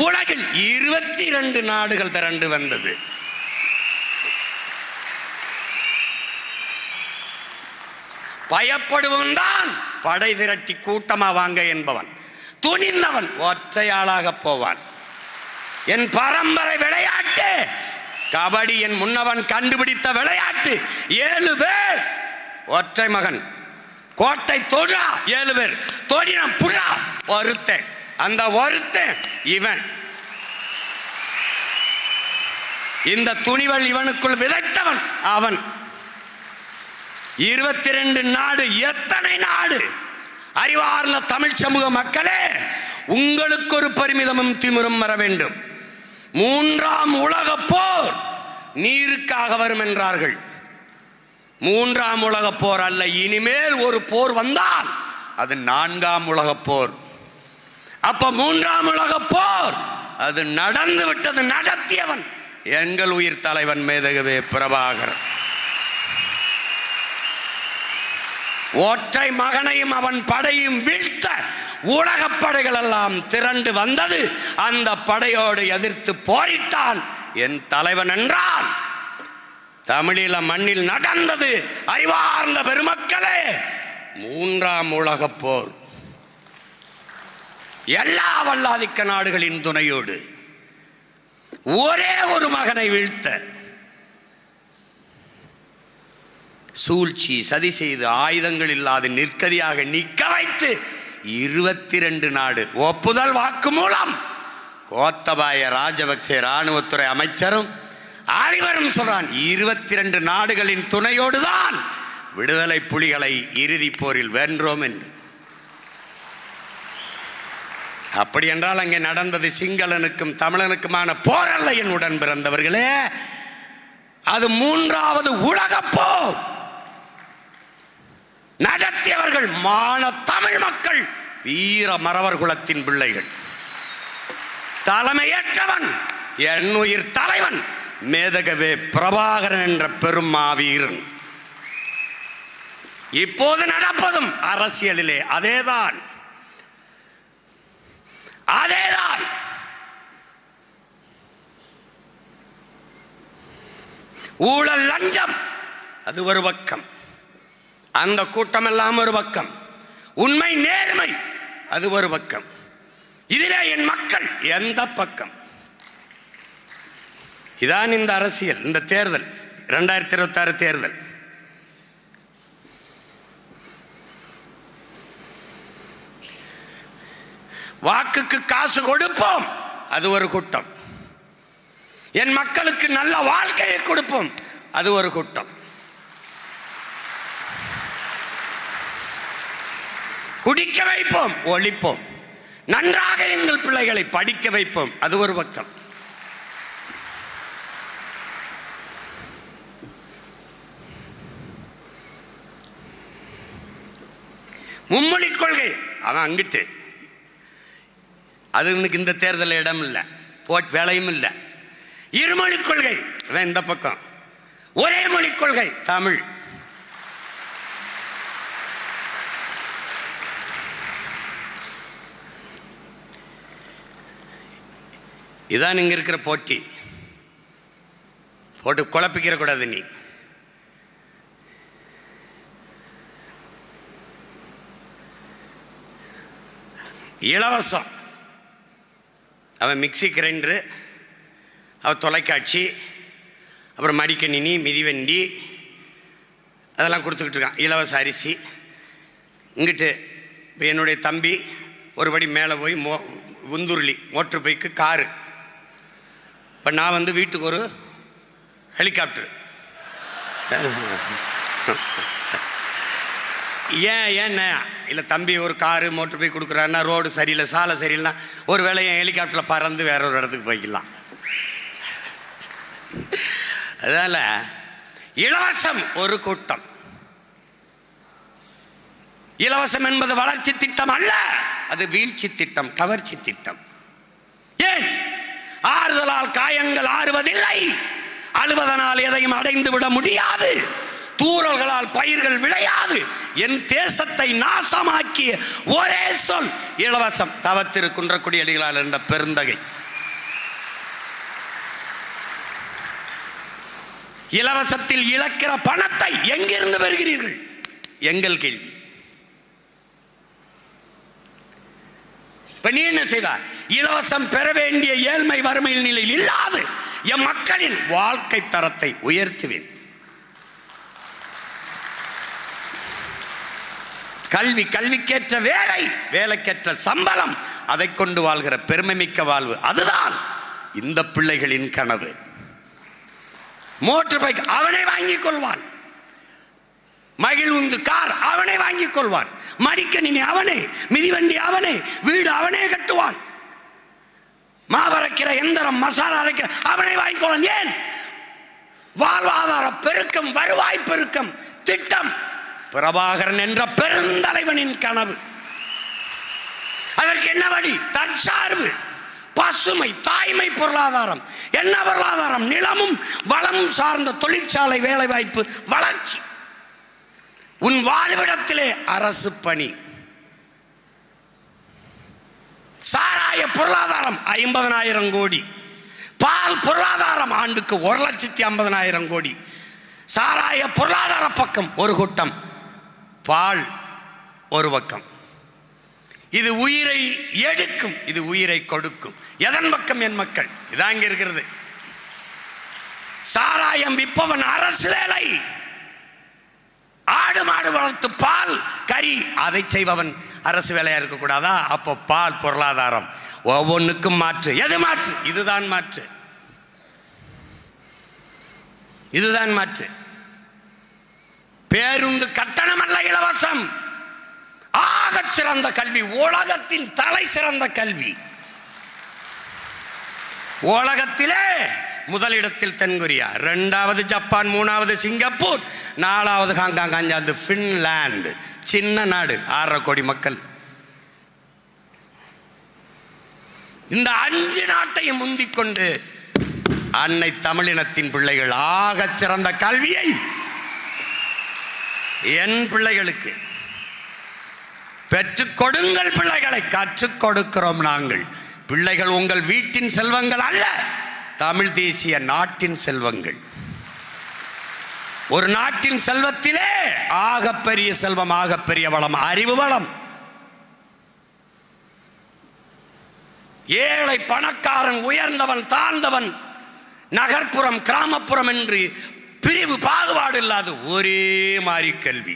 உலகில் 22 நாடுகள் திரண்டு வந்தது. பயப்படுவன் தான் படை திரட்டி கூட்டமா வாங்க என்பவன். துணிந்தவன் ஒற்றையாளாக போவான். என் பரம்பரை விளையாட்டு கபடி, என் முன்னவன் கண்டுபிடித்த விளையாட்டு. 7 பேர் ஒற்றை மகன், கோட்டை தொழா 7 பேர், தொழினம் புழா ஒருத்தன். அந்த ஒருத்தன் இவன். இந்த துணிவல் இவனுக்குள் விதைத்தவன் அவன். 22 நாடு. எத்தனை நாடு? அறிவார்ந்த தமிழ் சமூக மக்களே, உங்களுக்கு ஒரு பெருமிதமும் திமிரும் வர வேண்டும். 3ஆம் உலக போர் நீருக்காக வரும் என்றார்கள். 3ஆம் உலக போர் அல்ல, இனிமேல் ஒரு போர் வந்தால் அது 4ஆம் உலக போர். அப்ப 3ஆம் உலக போர் அது நடந்து விட்டது. நடத்தியவன் எங்கள் உயிர் தலைவன் மேதகவே பிரபாகரன். ஒற்றை மகனையும் அவன் படையும் வீழ்த்த உலக படைகள் எல்லாம் திரண்டு வந்தது. அந்த படையோடு எதிர்த்து போரிட்டான் என் தலைவன் என்றால் தமிழீழ மண்ணில் நடந்தது. அறிவார்ந்த பெருமக்களே, 3ஆம் உலக போர் எல்லா வல்லாதிக்க நாடுகளின் துணையோடு ஒரே ஒரு மகனை வீழ்த்த சூழ்ச்சி சதி செய்து ஆயுதங்கள் இல்லாது நிற்கதியாக நிற்க வைத்து 22 நாடு ஒப்புதல் வாக்கு மூலம் கோத்தபாய ராஜபக்சே இராணுவத்துறை அமைச்சரும் அனைவரும் சொல்றான், 22 நாடுகளின் துணையோடுதான் விடுதலை புலிகளை இறுதி போரில் வென்றோம் என்று. அப்படி என்றால் அங்கே நடந்தது சிங்களனுக்கும் தமிழனுக்குமான போர் அல்ல என் உடன் பிறந்தவர்களே, அது 3வது உலக போர். நடத்தியவர்கள் மான தமிழ் மக்கள், வீர மறவர் குலத்தின் பிள்ளைகள். தலைமையேற்றவன் என் உயிர் தலைவன் மேதகவே பிரபாகரன் என்ற பெரும் மாவீரன். இப்போது நடப்பதும் அரசியலிலே அதேதான். ஊழல் லஞ்சம் அது ஒரு பக்கம், அந்த கூட்டம் எல்லாம் ஒரு பக்கம், உண்மை நேர்மை அது ஒரு பக்கம், இதிலே என் மக்கள் எந்த பக்கம்? இதான் இந்த அரசியல், இந்த தேர்தல் 2026 தேர்தல். வாக்குக்கு காசு கொடுப்போம் அது ஒரு கூட்டம், என் மக்களுக்கு நல்ல வாழ்க்கையை கொடுப்போம் அது ஒரு கூட்டம், குடிக்க வைப்போம் ஒழிப்போம், நன்றாக எங்கள் பிள்ளைகளை படிக்க வைப்போம் அது ஒரு பக்கம். மும்மொழி கொள்கை அவன் அங்கிட்டு, அது உனக்கு இந்த தேர்தலில் இடம் இல்லை, போட் வேலையும் இல்லை. இருமொழி கொள்கை அவன் இந்த பக்கம், ஒரே மொழி கொள்கை தமிழ். இதான் இங்க இருக்கிற போட்டி. போட்டு குழப்பிக்கிற கூடாது. நீ இலவசம், அவன் மிக்சி கிரைண்டரு, தொலைக்காட்சி, அப்புறம் மடிக்கணினி, மிதிவண்டி அதெல்லாம் கொடுத்துக்கிட்டு இருக்கான். இலவச அரிசி. இங்கிட்டு இப்போ என்னுடைய தம்பி ஒருபடி மேலே போய் உந்துருளி மோட்ரு பைக்கு காரு. இப்போ நான் வந்து வீட்டுக்கு ஒரு ஹெலிகாப்டர். ஏன்னா இல்லை தம்பி ஒரு காரு மோட்ரு பைக் கொடுக்குறாருன்னா ரோடு சரியில்லை, சாலை சரியில்லைனா ஒரு வேளை என் ஹெலிகாப்டரில் பறந்து வேற ஒரு இடத்துக்கு போய்க்கலாம். அதனால் இலவசம் ஒரு கூட்டம். இலவசம் என்பது வளர்ச்சி திட்டம் அல்ல, அது வீழ்ச்சி திட்டம், கவர்ச்சி திட்டம். ஏன்? ஆறுதலால் காயங்கள் ஆறுவதில்லை, அழுவதனால் எதையும் அடைந்து விட முடியாது, தூறல்களால் பயிர்கள் விளையாது. என் தேசத்தை நாசமாக்கிய ஒரே சொல் இலவசம். தவத்திரு குன்றக்குடி அடிகளார் என்ற பெருந்தகை. இலவசத்தில் இழக்கிற பணத்தை எங்கிருந்து பெறுகிறீர்கள்? எங்கள் கேள்வி. இப்ப நீ என்ன செய்வார்? இலவசம் பெற வேண்டிய ஏழ்மை வறுமை நிலையில் இல்லாது என் மக்களின் வாழ்க்கை தரத்தை உயர்த்துவேன். கல்வி, கல்விக்கேற்ற வேலை, வேலைக்கேற்ற சம்பளம், அதை கொண்டு வாழ்கிற பெருமை மிக்க வாழ்வு, அதுதான் இந்த பிள்ளைகளின் கனவு. மோட்டர் பைக் அவனை வாங்கிக் கொள்வான், மகிழ்வுந்து கார் அவனை வாங்கிக் கொள்வான், மடிக்கணினி அவனே, மிதிவண்டி அவனே, வீடு அவனே கட்டுவான், மாவரைக்கிற எந்திரம், மசாலா அரைக்கிற அவனை வாங்கிக் கொள்வான். ஏன்? வாழ்வாதார பெருக்கம், வருவாய் பெருக்கம் திட்டம் பிரபாகரன் என்ற பெருந்தலைவனின் கனவு. அதற்கு என்ன வழி? தற்சார்பு, பசுமை, தாய்மை பொருளாதாரம். என்ன பொருளாதாரம்? நிலமும் வளமும் சார்ந்த தொழிற்சாலை, வேலை வாய்ப்பு, வளர்ச்சி. உன் வாழ்விடத்திலே அரசு பணி. சாராய பொருளாதாரம் 50,000 கோடி. பால் பொருளாதாரம் ஆண்டுக்கு 1,50,000 கோடி. சாராய பொருளாதார பக்கம் ஒரு கூட்டம், பால் ஒரு பக்கம். இது உயிரை எடுக்கும், இது உயிரை கொடுக்கும். எதன் பக்கம்? என் மக்கள். இதான் இங்க இருக்கிறது. சாராயம் விற்பவன் அரசு வேலை, ஆடு மாடு வளர்த்து பால் கறி அதை செய்பவன் அரசு வேலையா இருக்கக்கூடாதா? அப்போ பால் பொருளாதாரம். ஒவ்வொன்றுக்கும் மாற்று. எது மாற்று? இதுதான் மாற்று, இதுதான் மாற்று. பேருந்து கட்டணம் அல்ல இலவசம். ஆக சிறந்த கல்வி, உலகத்தின் தலை சிறந்த கல்வி. உலகத்திலே முதலிடத்தில் தென்கொரியா, 2வது ஜப்பான், 3வது சிங்கப்பூர், 4வது ஹாங்காங், 5வது பின்லாந்து. சின்ன நாடு, 6.5 கோடி மக்கள். இந்த 5 நாட்டையும் முந்திக்கொண்டு அன்னை தமிழினத்தின் பிள்ளைகள் ஆக சிறந்த கல்வியை என் பிள்ளைகளுக்கு பெற்றுக் கொடுங்கள். பிள்ளைகளை கற்றுக் கொடுக்கிறோம் நாங்கள். பிள்ளைகள் உங்கள் வீட்டின் செல்வங்கள் அல்ல, தமிழ் தேசிய நாட்டின் செல்வங்கள். ஒரு நாட்டின் செல்வத்திலே ஆகப்பெரிய செல்வம், ஆகப்பெரிய வளம் அறிவு வளம். ஏழை பணக்காரன், உயர்ந்தவன் தாழ்ந்தவன், நகர்ப்புறம் கிராமப்புறம் என்று பிரிவு பாகுபாடு இல்லாத ஒரே மாதிரி கல்வி.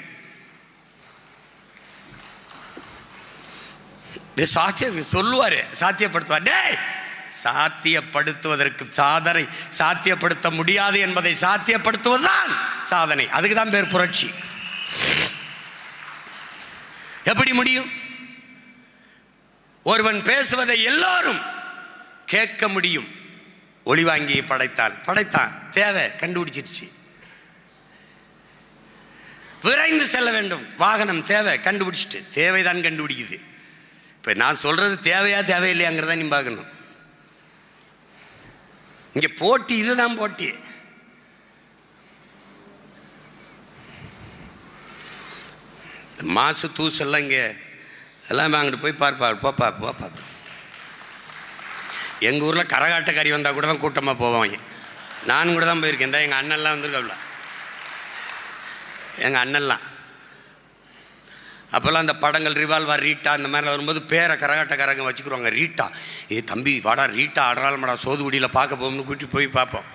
சொல்லுவாரு, சாத்தியப்படுத்துவார். சாத்தியப்படுத்துவதற்கு சாதனை, சாத்தியப்படுத்த முடியாது என்பதை சாத்தியப்படுத்துவதுதான் சாதனை. அதுக்கு தான் பேர் புரட்சி. எப்படி முடியும்? ஒருவன் பேசுவதை எல்லோரும் கேட்க முடியும். ஒளிவாங்கியை படைத்தான், தேவை கண்டுபிடிச்சிருச்சு. விரைந்து செல்ல வேண்டும், வாகனம் தேவை கண்டுபிடிச்சிட்டு, தேவைதான் கண்டுபிடிக்குது. இப்ப நான் சொல்றது தேவையா தேவையில்லையாங்கிறத நீ பார்க்கணும். இங்க போட்டி, இதுதான் போட்டி. மாசு தூசெல்லாம் இங்கே எல்லாம் அங்கிட்டு போய் பார்ப்பார். எங்கள் ஊரில் கரகாட்டக்காரி வந்தால் கூட தான் கூட்டமாக போவாங்க. நான் கூட தான் போயிருக்கேன். தான் எங்கள் அண்ணன்லாம் வந்துருக்கல, எங்கள் அண்ணன்லாம் அப்போல்லாம் அந்த படங்கள் ரிவால்வர் ரீட்டா இந்த மாதிரிலாம் வரும்போது பேரை கரகாட்டக்காரங்க வச்சுக்கிடுவாங்க. ரீட்டா, தம்பி வாடா ரீட்டா ஆடுறாள்மடா சோதுகுடியில் பார்க்க போகும்னு கூட்டிட்டு போய் பார்ப்போம்.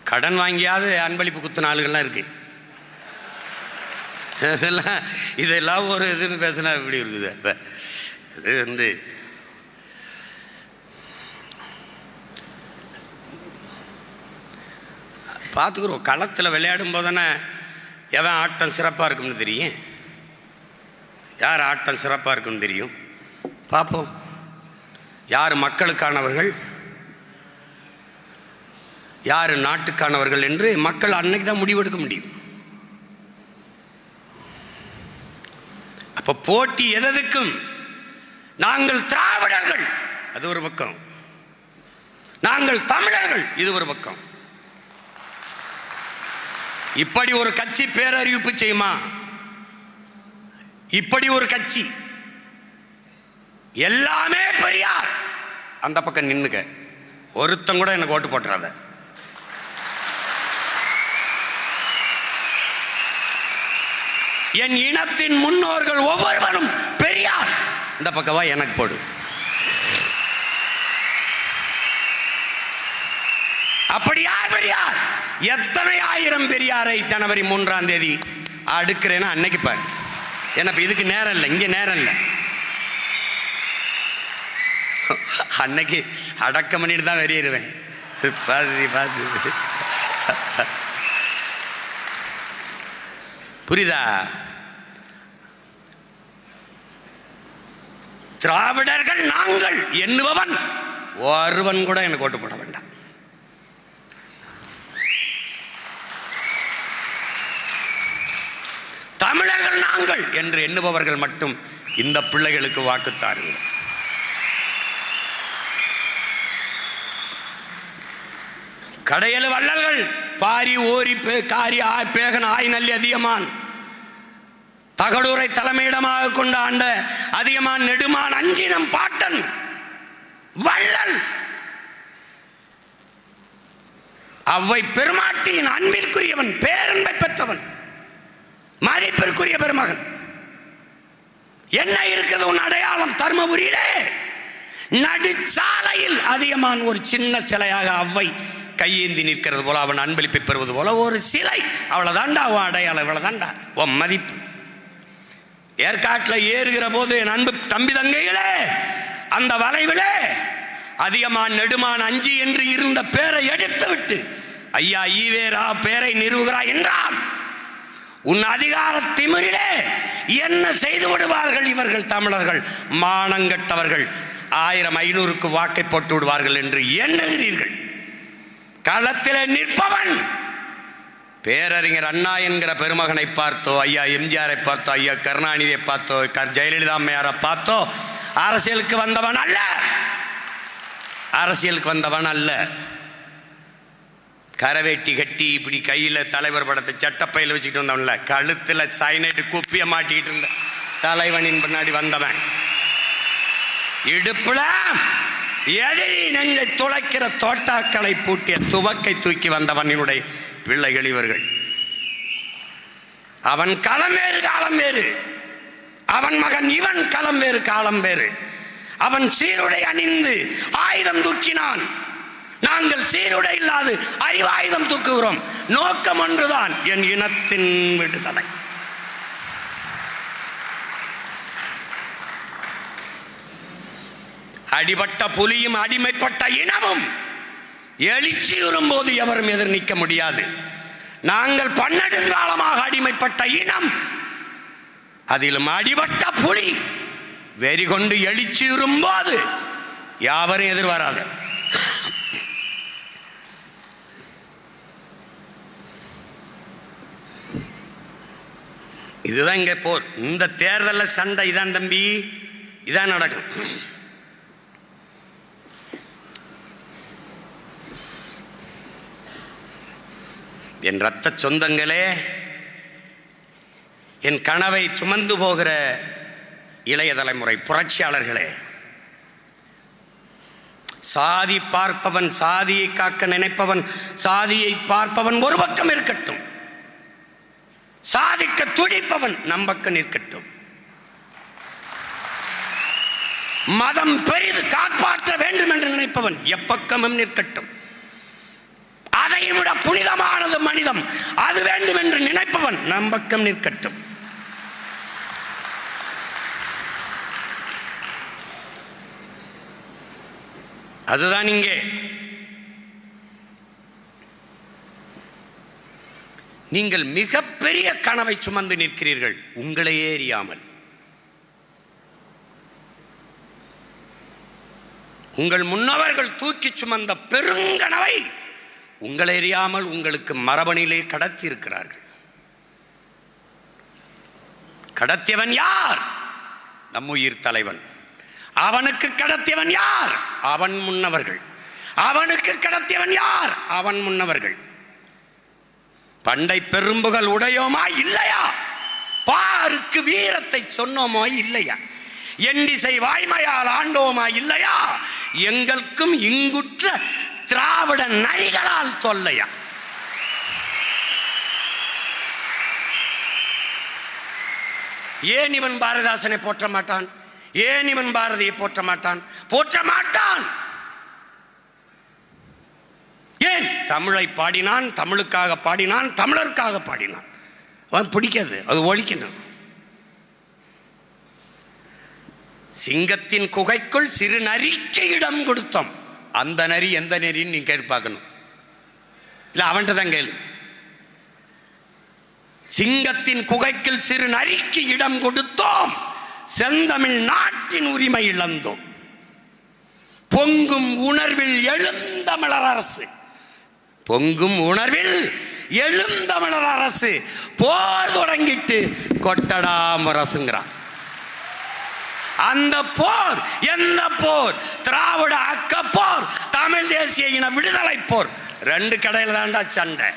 கடன் வாங்கியாவது அன்பளிப்பு குத்துன ஆளுகள்லாம் இருக்கு. இதெல்லாம் ஒரு இதுன்னு பேசினா எப்படி இருக்குது? இப்போ இது பார்த்துக்குறோம். களத்தில் விளையாடும் போதுதானே எவன் ஆட்டம் சிறப்பாக இருக்கும்னு தெரியும், யார் ஆட்டம் சிறப்பாக இருக்குன்னு தெரியும். பார்ப்போம் யார் மக்களுக்கானவர்கள், யார் நாட்டுக்கானவர்கள் என்று மக்கள் அன்னைக்கு தான் முடிவெடுக்க முடியும். அப்போ போட்டி எதற்கும். நாங்கள் திராவிடர்கள் அது ஒரு பக்கம், நாங்கள் தமிழர்கள் இது ஒரு பக்கம். இப்படி ஒரு கட்சி பேரறிவிப்பு செய்யுமா? இப்படி ஒரு கட்சி எல்லாமே பெரியார் அந்த பக்கம் நின்னுக்க, ஒருத்தம் கூட எனக்கு ஓட்டு போட்டுறாத. என் இனத்தின் முன்னோர்கள் ஒவ்வொருவரும் பெரியார் இந்த பக்கவா எனக்கு போடு. அப்படி யார் பெரியார்? எத்தனை ஆயிரம் பெரியாரை ஜனவரி 3ஆம் தேதி அடுக்கிறேன்னா அன்னைக்கு பாரு. எனக்கு இதுக்கு நேரம் இல்லை, இங்கே நேரம் இல்லை. அன்னைக்கு அடக்கம் பண்ணிட்டு தான் வெளியேறுவேன். பார்த்து புரியுதா? திராவிடர்கள் நாங்கள் எண்ணுபவன் ஒருவன் கூட எனக்கு ஓட்டு போட வேண்டாம். தமிழர்கள் நாங்கள் என்று எண்ணுபவர்கள் மட்டும் இந்த பிள்ளைகளுக்கு வாக்கு தாருங்கள். கடையலு வள்ளல்கள் பாரி ஓரி காரி பேகன் ஆய் நல்லி அதியமான் தகடூரை தலைமையிடமாக கொண்ட ஆண்ட அதியமான் நெடுமான் அஞ்சினம் பாட்டன் வள்ளல் அவ்வை பெருமாட்டியின் அன்பிற்குரியவன், பேரன்பை பெற்றவன், மதிப்பிற்குரிய பெருமகன். என்ன இருக்குது உன் அடையாளம்? தர்மபுரியிலே நடுச்சாலையில் அதியமான் ஒரு சின்ன சிலையாக அவ்வை கையேந்தி நிற்கிறது போல, அவன் அன்பளிப்பை பெறுவது போல ஒரு சிலை. அவ்வளவுதாண்டா உன் அடையாளம், இவ்வளவுதாண்டா உன் மதிப்பு. ஏற்காட்டில் ஏறுகிற போது என் அன்பு தம்பி தங்கைகளே, அந்த வளைவிலே அதியமான் நெடுமான் அஞ்சி என்று இருந்த பேரை எடுத்து விட்டு ஐயா ஈவேரா பேரை நிறுவுகிறாய் என்றால் உன் அதிகார திமிரிலே என்ன செய்து விடுவார்கள் இவர்கள் தமிழர்கள்? மானங்கட்டவர்கள் 1000-500க்கு வாக்கை போட்டு விடுவார்கள் என்று எண்ணுகிறீர்கள். களத்திலே நிற்பவன் பேரறிஞர் அண்ணா என்கிற பெருமகனை பார்த்தோ, ஐயா எம்ஜிஆரை பார்த்தோ, ஐயா கருணாநிதியை பார்த்தோ, ஜெயலலிதா அம்மையாரை பார்த்தோ அரசியலுக்கு வந்தவன் அல்ல. அரசியலுக்கு வந்தவன் அல்ல. கரவேட்டி கட்டி இப்படி கையில் தலைவர் படத்தை சட்டப்பையில் வச்சுக்கிட்டு வந்தவன்ல, கழுத்தில் சைனைட்டு குப்பிய மாட்டிக்கிட்டு இருந்த தலைவனின் பின்னாடி வந்தவன். இடுப்புல எதிரி நெஞ்சை துளைக்கிற தோட்டாக்களை பூட்டிய துவக்கை தூக்கி வந்தவனுடைய பிள்ளைகள் இவர்கள். அவன் களம் வேறு காலம் வேறு, அவன் மகன் இவன் களம் வேறு காலம் வேறு. அவன் சீருடை அணிந்து ஆயுதம் தூக்கினான், நாங்கள் சீருடை இல்லாது அறிவாயுதம் தூக்குகிறோம். நோக்கம் ஒன்றுதான், என் இனத்தின் விடுதலை. அடிபட்ட புலியும் அடிமைப்பட்ட இனமும் எழுச்சியுறும் போது எவரும் எதிர் நிற்க முடியாது. நாங்கள் பன்னெடுங்காலமாக அடிமைப்பட்ட இனம், அதிலும் அடிபட்ட புலி வெறி கொண்டு எழுச்சியுறும் போது யாவரும் எதிர்வராது. இதுதான் இங்கே போர். இந்த தேர்தலில் சண்டை இதான் தம்பி, இதான் நடக்கும். என் இரத்த சொந்தங்களே, என் கனவை சுமந்து போகிற இளைய தலைமுறை புரட்சியாளர்களே, சாதி பார்ப்பவன், சாதியை காக்க நினைப்பவன், சாதியை பார்ப்பவன் ஒரு பக்கம் இருக்கட்டும். சாதிக்க துடிப்பவன் நம் பக்கம் நிற்கட்டும். மதம் பெரிது காப்பாற்ற வேண்டும் என்று நினைப்பவன் எப்பக்கமும் நிற்கட்டும். அதை விட புனிதமானது மனிதம், அது வேண்டும் என்று நினைப்பவன் நம் பக்கம் நிற்கட்டும். அதுதான் இங்கே. நீங்கள் மிகப்பெரிய கனவை சுமந்து நிற்கிறீர்கள், உங்களையே அறியாமல். உங்கள் முன்னவர்கள் தூக்கி சுமந்த பெருங்கனவை உங்களை அறியாமல் உங்களுக்கு மரபணியிலே கடத்தி இருக்கிறார்கள். கடத்தியவன் யார்? நம் உயிர் தலைவன். அவனுக்கு கடத்தியவன் யார்? அவன் முன்னவர்கள். அவனுக்கு கடத்தியவன் யார்? அவன் முன்னவர்கள். பண்டை பெரும்புகள் உடையோமா இல்லையா? பாருக்கு வீரத்தை சொன்னோமோ இல்லையா? எண்டிசை வாய்மையால் ஆண்டோமா இல்லையா? எங்களுக்கும் இங்குற்ற திராவிட நரிகளால் தொல்லையா? ஏன் இவன் பாரதிதாசனை போற்ற மாட்டான்? ஏன் இவன் பாரதியை போற்ற மாட்டான்? போற்ற மாட்டான். ஏன்? தமிழை பாடினான், தமிழுக்காக பாடினான், தமிழருக்காக பாடினான். அவன் பிடிக்காது, அது ஒழிக்கணும். சிங்கத்தின் குகைக்குள் சிறு நரிக்கு இடம் கொடுத்தோம். அந்த நரி எந்த நரின்னு நீ கேட்டு பார்க்கணும். இல்ல அவன்கிட்ட தான் கேளு. சிங்கத்தின் குகைக்குள் சிறு நரிக்கு இடம் கொடுத்தோம், செந்தமிழ் நாட்டின் உரிமை இழந்தோம். பொங்கும் உணர்வில் எழுந்தமிழர் அரசு, பொங்கும் உணர்வில் எழுந்தமிழர் அரசு போர் தொடங்கிட்டு கொட்டடா முரசுங்கிறான். அந்த போர் எந்த போர்? திராவிட அக்க போர், தமிழ் தேசிய இன விடுதலை போர். ரெண்டு கடையில் தாண்டா சண்டை.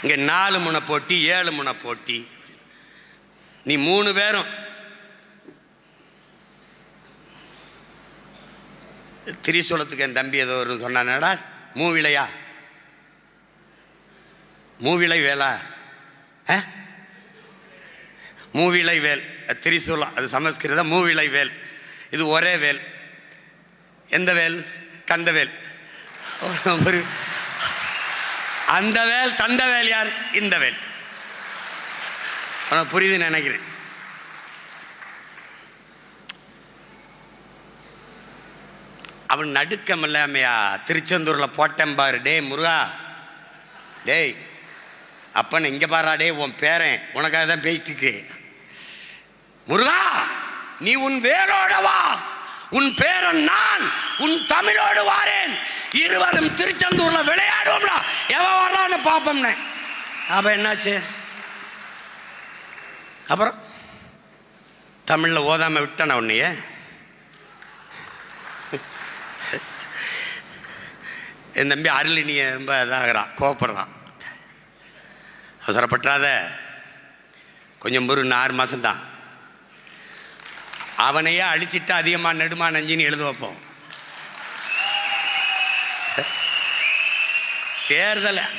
இங்க 4 முனை போட்டி, 7 முனை போட்டி. நீ 3 பேரும் திரிசூலத்துக்கு என் தம்பி ஏதோ ஒரு சொன்னானடா, மூவிலையா? மூவிலை வேலா? மூவிலை வேல், திரிசூலம் அது சமஸ்கிருதம். மூவிலை வேல், இது ஒரே வேல். எந்த வேல்? கந்தவேல். ஒரு அந்த வேல், தந்த வேல் யார்? இந்த வேல். புரியுது நினைக்கிறேன். அவன் நடுக்கம் இல்லாமையா திருச்செந்தூர்ல போட்டேன் பாரு. டே முருகா, டேய் அப்பன் இங்க பாரா, டே உன் பேரன் உனக்காக தான் பேசிட்டு. முருகா, நீ உன் வேலோட வா, உன் பேரன் நான் உன் தமிழோடு வாரேன், இருவரும் திருச்செந்தூர்ல விளையாடுவோம்டா, எவன் வர்றான்னு பாப்போம்னே. அப்ப என்னாச்சு? அப்புறம் தமிழ்ல ஓதாம விட்டான உன்னைய. என் தம்பி அருளினிய ரொம்ப இதாகிறான், கோபப்படுறான். அவசரப்பட்டாத, கொஞ்சம் ஒரு 6 மாசம்தான். அவனையே அழிச்சிட்டு அதிகமா நெடுமா நஞ்சின்னு எழுத வைப்போம்.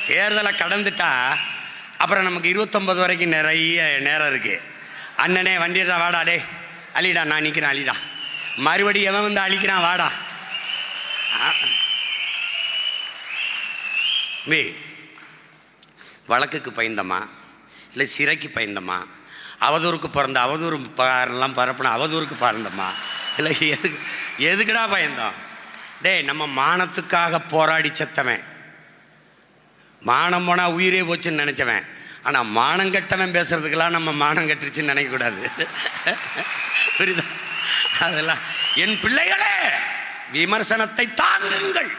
தேர்தலை கடந்துட்டா அப்புறம் நமக்கு 29 வரைக்கும் நிறைய நேரம் இருக்கு. அண்ணனே வண்டிடுறா, வாடா, டே அழிடா, நான் நிற்கிறேன், அழிடா. மறுபடியும் எவன் வந்து அழிக்கிறான், வாடா. வழக்குக்கு பயந்தமா இல்லை சிறைக்கு பயந்தமா? அவதூறுக்கு பிறந்த அவதூறு எல்லாம் பரப்பின அவதூறுக்கு பறந்தமா? இல்லை எதுக்குடா பயந்தோம்? டே நம்ம மானத்துக்காக போராடி செத்தவன், மானம் போனால் உயிரே போச்சுன்னு நினச்சவன். ஆனால் மானம் கெட்டவன் பேசுறதுக்கெல்லாம் நம்ம மானம் கட்டுருச்சுன்னு நினைக்கக்கூடாது. புரியுதா? அதெல்லாம் என் பிள்ளைகளே, விமர்சனத்தை தாங்குங்கள்,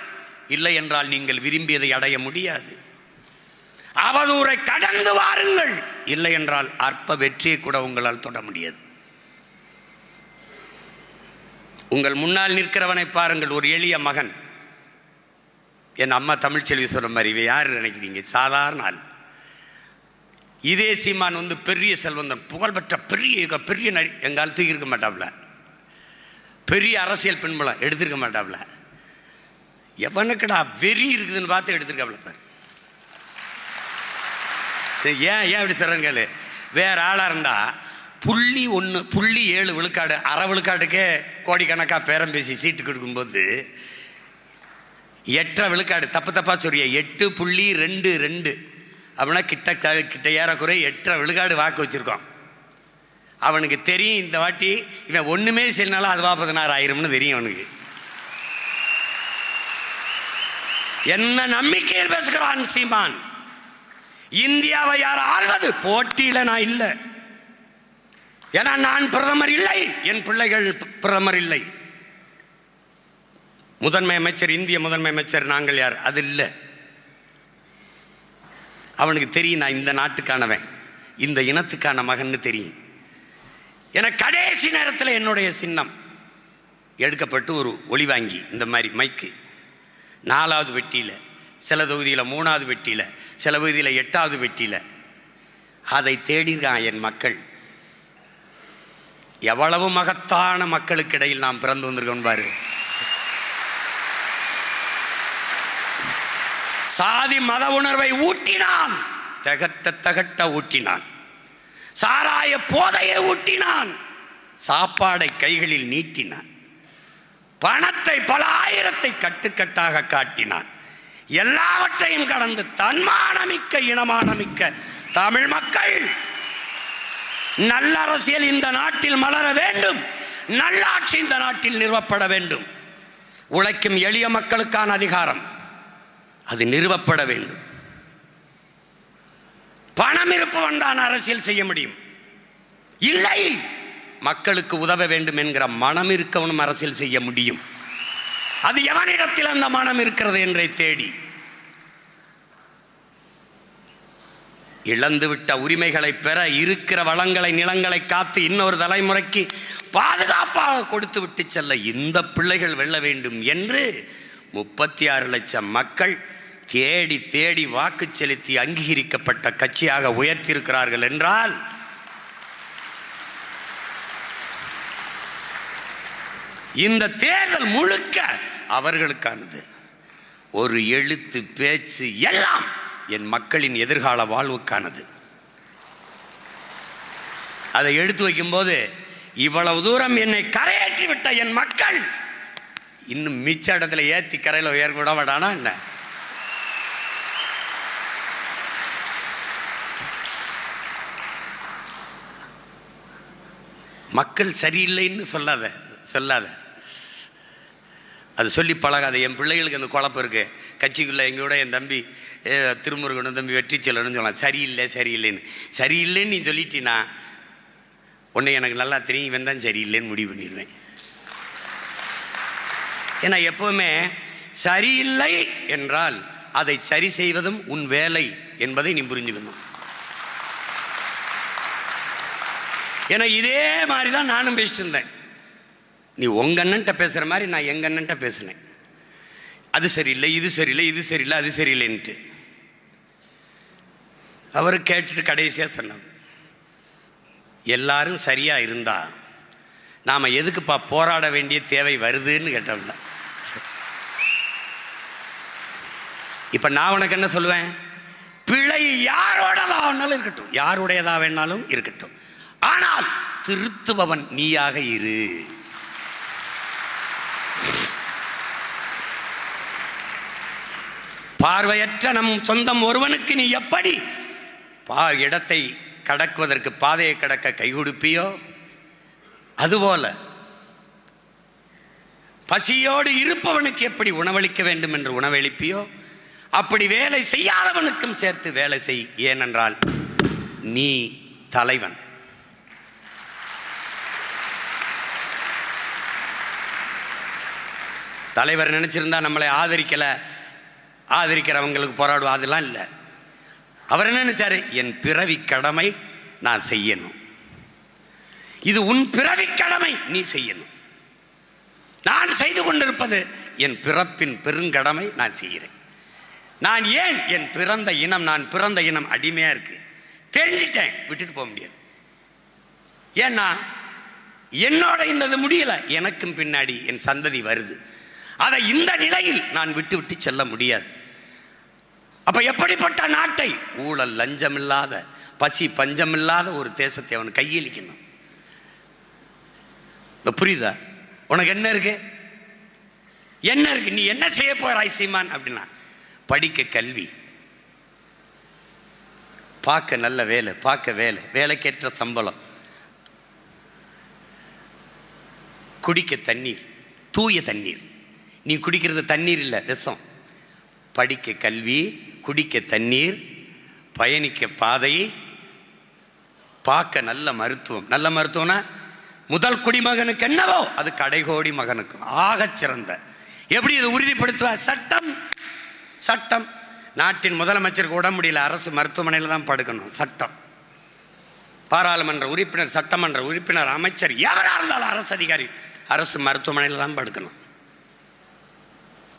இல்லை என்றால் நீங்கள் விரும்பியதை அடைய முடியாது. அவதூறை கடந்து வாருங்கள், இல்லை என்றால் அற்ப வெற்றியை கூட உங்களால் தொட முடியாது. உங்கள் முன்னால் நிற்கிறவனை பாருங்கள், ஒரு எளிய மகன். என் அம்மா தமிழ்ச்செல்வி சொல்ற மாதிரி, இவ யார் நினைக்கிறீங்க? சாதாரண ஆள். இதே சீமான் வந்து பெரிய செல்வந்தன், புகழ்பெற்ற பெரிய பெரிய நடி, எங்கால் தூக்கி இருக்க மாட்டாப்ல. பெரிய அரசியல் பின்புலம் எடுத்திருக்க மாட்டாப்ல. எவனுக்குடா வெறி இருக்குதுன்னு பார்த்து எடுத்திருக்காப்ல பாரு. ஏன் இப்படி சொல்றேன்னு வேற ஆளாக இருந்தால் 0.7 விழுக்காடு, அரை விழுக்காட்டுக்கே கோடிக்கணக்காக பேரம் பேசி சீட்டு கொடுக்கும்போது 8.5 விழுக்காடு தப்பாக சொல்றிய 8.22 அப்படின்னா கிட்ட ஏறக்குறைய 8.5 விழுக்காடு வாக்கு வச்சுருக்கோம். அவனுக்கு தெரியும் இந்த வாட்டி இவன் ஒன்றுமே செய்யனாலும் அதுவா 16 ஆயிரும்னு தெரியும் அவனுக்கு. என்ன நம்பிக்கையில் பேசுகிறான் சீமான். இந்தியாவை யார் ஆள்வது? போட்டியில் நான் இல்லை. ஏன்னா நான் பிரதமர் இல்லை, என் பிள்ளைகள் பிரதமர் இல்லை. முதன்மை அமைச்சர், இந்திய முதன்மை அமைச்சர் நாங்கள் யார்? அது இல்லை. அவனுக்கு தெரியும் நான் இந்த நாட்டுக்கானவன், இந்த இனத்துக்கான மகன்னு தெரியும். என கடைசி நேரத்தில் என்னுடைய சின்னம் எடுக்கப்பட்டு ஒரு ஒளி வாங்கி இந்த மாதிரி மைக்கு 4வது வெட்டியில், சில தொகுதியில் 3வது வெட்டியில், சில தொகுதியில் 8வது வெட்டியில் அதை தேடிருக்கான் என் மக்கள். எவ்வளவு மகத்தான மக்களுக்கு இடையில் நாம் பிறந்து வந்திருக்கோம் பாரு. சாதி மத உணர்வை ஊட்டினான், தகட்ட ஊட்டினான். சாராய போதையை ஊட்டினான், சாப்பாடை கைகளில் நீட்டினான். பணத்தை பல ஆயிரத்தை கட்டுக்கட்டாக காட்டினான். எல்லாவற்றையும் கடந்து தன்மானமிக்க இனமானமிக்க தமிழ் மக்கள் நல்ல அரசியல் இந்த நாட்டில் மலர வேண்டும், நல்லாட்சி இந்த நாட்டில் நிறுவப்பட வேண்டும். உழைக்கும் எளிய மக்களுக்கான அதிகாரம் அது நிறுவப்பட வேண்டும். பணம் இருப்பவன் தான் அரசியல் செய்ய முடியும். இல்லை, மக்களுக்கு உதவ வேண்டும் என்கிற மனம் இருக்கவனும் அரசியல் செய்ய முடியும். அது எவனிடத்தில் அந்த மனம் இருக்கிறது என்றை தேடி இழந்துவிட்ட உரிமைகளை பெற, இருக்கிற வளங்களை நிலங்களை காத்து இன்னொரு தலைமுறைக்கு பாதுகாப்பாக கொடுத்து விட்டு செல்ல இந்த பிள்ளைகள் வெல்ல வேண்டும் என்று 36 லட்சம் மக்கள் தேடி தேடி வாக்கு செலுத்தி அங்கீகரிக்கப்பட்ட கட்சியாக உயர்த்தியிருக்கிறார்கள் என்றால் இந்த தேர்தல் முழுக்க அவர்களுக்கானது. ஒரு எழுத்து பேச்சு எல்லாம் என் மக்களின் எதிர்கால வாழ்வுக்கானது. அதை எடுத்து வைக்கும்போது இவ்வளவு தூரம் என்னை கரையேற்றி விட்ட என் மக்கள் இன்னும் மிச்ச இடத்துல ஏற்றி கரையில் உயர் விட மாட்டானா என்ன? மக்கள் சரியில்லைன்னு சொல்லாத, அது சொல்லி பழகாத. என் பிள்ளைகளுக்கு அந்த குழப்பம் இருக்கு. கட்சிக்குள்ளே எங்கூட என் தம்பி திருமுருகன் தம்பி வெற்றி செல்லணும்னு சொல்லலாம். சரியில்லைன்னு நீ சொல்லிட்டீன்னா உன்னை எனக்கு நல்லா தெரியும், இவன் தான் சரியில்லைன்னு முடிவு பண்ணிடுவேன். ஏன்னா எப்பவுமே சரியில்லை என்றால் அதை சரி செய்வதும் உன் வேலை என்பதை நீ புரிஞ்சுக்கணும். ஏன்னா இதே மாதிரி தான் நானும் பேசிட்டு இருந்தேன். நீ உங்க அண்ணன்ட்ட பேசுகிற மாதிரி நான் எங்கள் அண்ணன்ட்ட பேசினேன். அது சரியில்லை, இது சரியில்லை, இது சரியில்லை, அது சரியில்லைன்ட்டு. அவர் கேட்டுட்டு கடைசியாக சொன்னார், எல்லாரும் சரியாக இருந்தா நாம் எதுக்குப்பா போராட வேண்டிய தேவை வருதுன்னு கேட்டோம்ல. இப்போ நான் உனக்கு என்ன சொல்லுவேன்? பிழை யாரோடதா வேணாலும் இருக்கட்டும், யாருடையதா வேணாலும் இருக்கட்டும், ஆனால் திருத்துபவன் நீயாக இரு. பார்வையற்ற நம் சொந்தம் ஒருவனுக்கு நீ எப்படி இடத்தை கடக்குவதற்கு பாதையை கடக்க கை கொடுப்பியோ, அதுபோல பசியோடு இருப்பவனுக்கு எப்படி உணவளிக்க வேண்டும் என்று உணவளிப்பியோ, அப்படி வேலை செய்யாதவனுக்கும் சேர்த்து வேலை செய். ஏனென்றால் நீ தலைவன். தலைவர் நினைச்சிருந்தா நம்மளை ஆதரிக்கிறவங்களுக்கு போராடுவோம், அதெல்லாம் இல்லை. அவர் என்ன நினைச்சாரு? என் பிறவி கடமை நான் செய்யணும், இது உன் பிறவி கடமை, நீ செய்யணும். நான் செய்து கொண்டிருப்பது என் பிறப்பின் பெருங்கடமை, நான் செய்கிறேன். நான் ஏன் என் பிறந்த இனம் அடிமையா இருக்கு தெரிஞ்சிட்டேன், விட்டுட்டு போக முடியாது. ஏன்னா என்னோட இந்த முடியல, எனக்கும் பின்னாடி என் சந்ததி வருது. அதை இந்த நிலையில் நான் விட்டு செல்ல முடியாது. அப்ப எப்படிப்பட்ட நாட்டை, ஊழல் லஞ்சம் இல்லாத, பசி பஞ்சம் இல்லாத ஒரு தேசத்தை அவன் கையளிக்கணும். புரியுதா? உனக்கு என்ன இருக்கு, என்ன இருக்கு, நீ என்ன செய்ய போறாய் சீமான் அப்படின்னா, படிக்க கல்வி, பார்க்க நல்ல வேலை, பார்க்க வேலை, வேலைக்கேற்ற சம்பளம், குடிக்க தண்ணீர், தூய தண்ணீர். நீ குடிக்கிறது தண்ணீர் இல்லை, விஷம். படிக்க கல்வி, குடிக்க தண்ணீர், பயணிக்க பாதை, பார்க்க நல்ல மருத்துவம். நல்ல மருத்துவம்னா முதல் குடிமகனுக்கு என்னவோ அது கடைகோடி மகனுக்கு ஆகச் சிறந்த. எப்படி இதை உறுதிப்படுத்துவ? சட்டம். சட்டம். நாட்டின் முதலமைச்சருக்கு உடம்பு முடியல, அரசு மருத்துவமனையில் தான் படுக்கணும். சட்டம். பாராளுமன்ற உறுப்பினர், சட்டமன்ற உறுப்பினர், அமைச்சர், எவராக இருந்தாலும் அரசு அதிகாரி அரசு மருத்துவமனையில் தான் படுக்கணும்.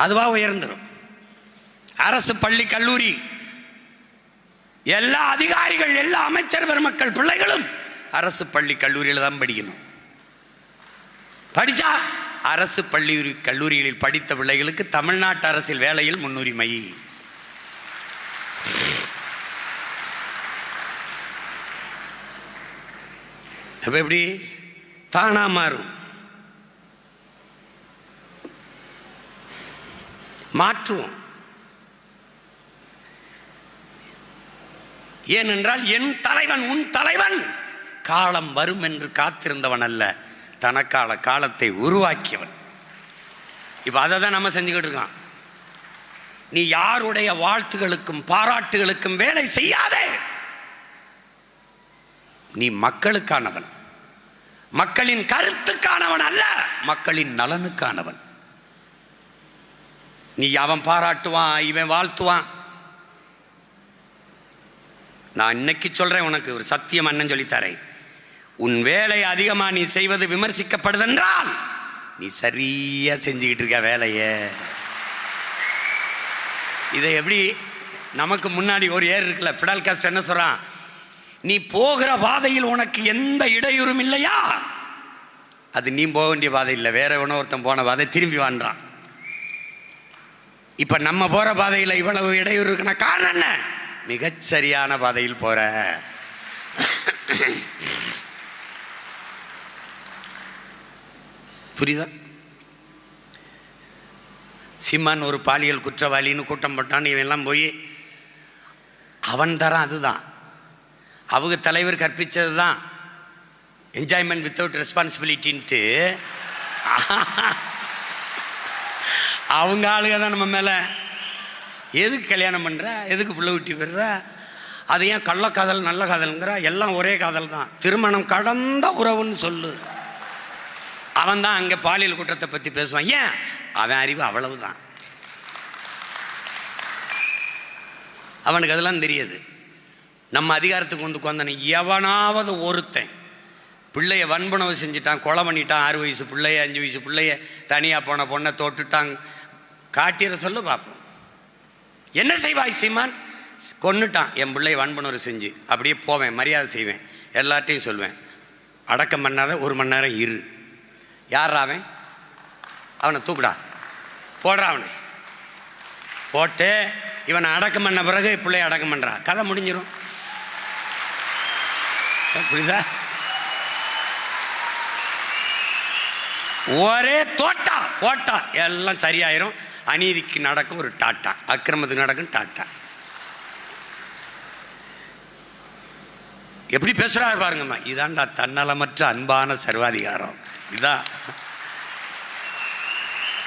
அதுவா உயர்ந்துடும். அரசு பள்ளி கல்லூரி எல்லா அதிகாரிகள், எல்லா அமைச்சர் பெருமக்கள் பிள்ளைகளும் அரசு பள்ளி கல்லூரியில் தான் படிக்கணும். படிச்சா அரசு பள்ளி கல்லூரிகளில் படித்த பிள்ளைகளுக்கு தமிழ்நாட்டு அரசில் வேலையில் முன்னுரிமை. அப்ப எப்படி தானா மாறும்? மாற்றுவோம். ஏனென்றால் என் தலைவன், உன் தலைவன் காலம் வரும் என்று காத்திருந்தவன் அல்ல, தனக்கால காலத்தை உருவாக்கியவன். இப்ப அதை தான் நம்ம செஞ்சுக்கிட்டு இருக்கோம். நீ யாருடைய வாழ்த்துகளுக்கும் பாராட்டுகளுக்கும் வேலை செய்யாதே. நீ மக்களுக்கானவன், மக்களின் கருத்துக்கானவன் அல்ல, மக்களின் நலனுக்கானவன். நீ அவன் பாராட்டுவான், இவன் வாழ்த்துவான். நான் இன்னைக்கு சொல்றேன், உனக்கு ஒரு சத்தியம் அண்ணன் சொல்லித்தரேன். உன் வேலை அதிகமாக நீ செய்வது விமர்சிக்கப்படுதென்றால் நீ சரியா செஞ்சுக்கிட்டு இருக்க வேலைய. இதை எப்படி, நமக்கு முன்னாடி ஒரு ஏர் இருக்குல்ல, ஃபிடல் காஸ்ட் என்ன சொல்றான், நீ போகிற பாதையில் உனக்கு எந்த இடையூறும் இல்லையா, அது நீ போக வேண்டிய பாதை இல்லை, வேற ஒருத்தன் போன பாதை, திரும்பி வாண்டான். இப்ப நம்ம போற பாதையில் இவ்வளவு இடையூறு இருக்குன்னா காரணம் என்ன? மிகச்சரியான பாதையில் போற. புரியுதா? சீமான் ஒரு பாலியல் குற்றவாளின்னு கூட்டம் போட்டான்னு இவெல்லாம் போய் அவன் தரான். அதுதான் அவங்க தலைவர் கற்பித்தது தான், என்ஜாய்மெண்ட் வித்தவுட் ரெஸ்பான்சிபிலிட்டின்ட்டு. அவங்க ஆளுக தான் நம்ம மேலே, எதுக்கு கல்யாணம் பண்ணுற, எதுக்கு பிள்ளை ஊட்டி பெறுற, அது ஏன் கள்ளக்காதல் நல்ல காதல்ங்கிற, எல்லாம் ஒரே காதல் தான், திருமணம் கடந்த உறவுன்னு சொல்லு. அவன் தான் அங்கே பாலியல் குற்றத்தை பற்றி பேசுவான். ஏன்? அவன் அறிவு அவ்வளவுதான், அவனுக்கு அதெல்லாம் தெரியாது. நம்ம அதிகாரத்துக்கு வந்து கொண்டான எவனாவது ஒருத்தன் பிள்ளைய வன்புணவு செஞ்சுட்டான், கொலை பண்ணிட்டான், 6 வயசு பிள்ளைய 5 வயசு பிள்ளைய தனியாக போன பொண்ணை தோட்டுட்டாங்க, காட்டிற சொல்லு பார்ப்போம். என்ன செய்வாய் சீமான்? கொன்னுட்டான், என் பிள்ளைய வன்புணர்வு செஞ்சு, அப்படியே போவேன், மரியாதை செய்வேன், எல்லார்ட்டையும் சொல்வேன், அடக்கம் பண்ணாத 1 மணி நேரம் இரு. யார் அவன்? அவனை தூக்குடா, போடுறா, அவனை போட்டு இவனை அடக்கம் பண்ண பிறகு பிள்ளைய அடக்கம் பண்ணுறா, கதை முடிஞ்சிடும். புரியுதா? ஒரே தோட்டா போட்டா எல்லாம் சரியாயிரும். அநீதிக்கு நடக்கும் ஒரு டாட்டா, அக்கிரமத்துக்கு நடக்கும் டாட்டா. எப்படி பேசுறாரு பாருங்கம்மா. இதான்டா தன்னலமற்ற அன்பான சர்வாதிகாரம். இதான்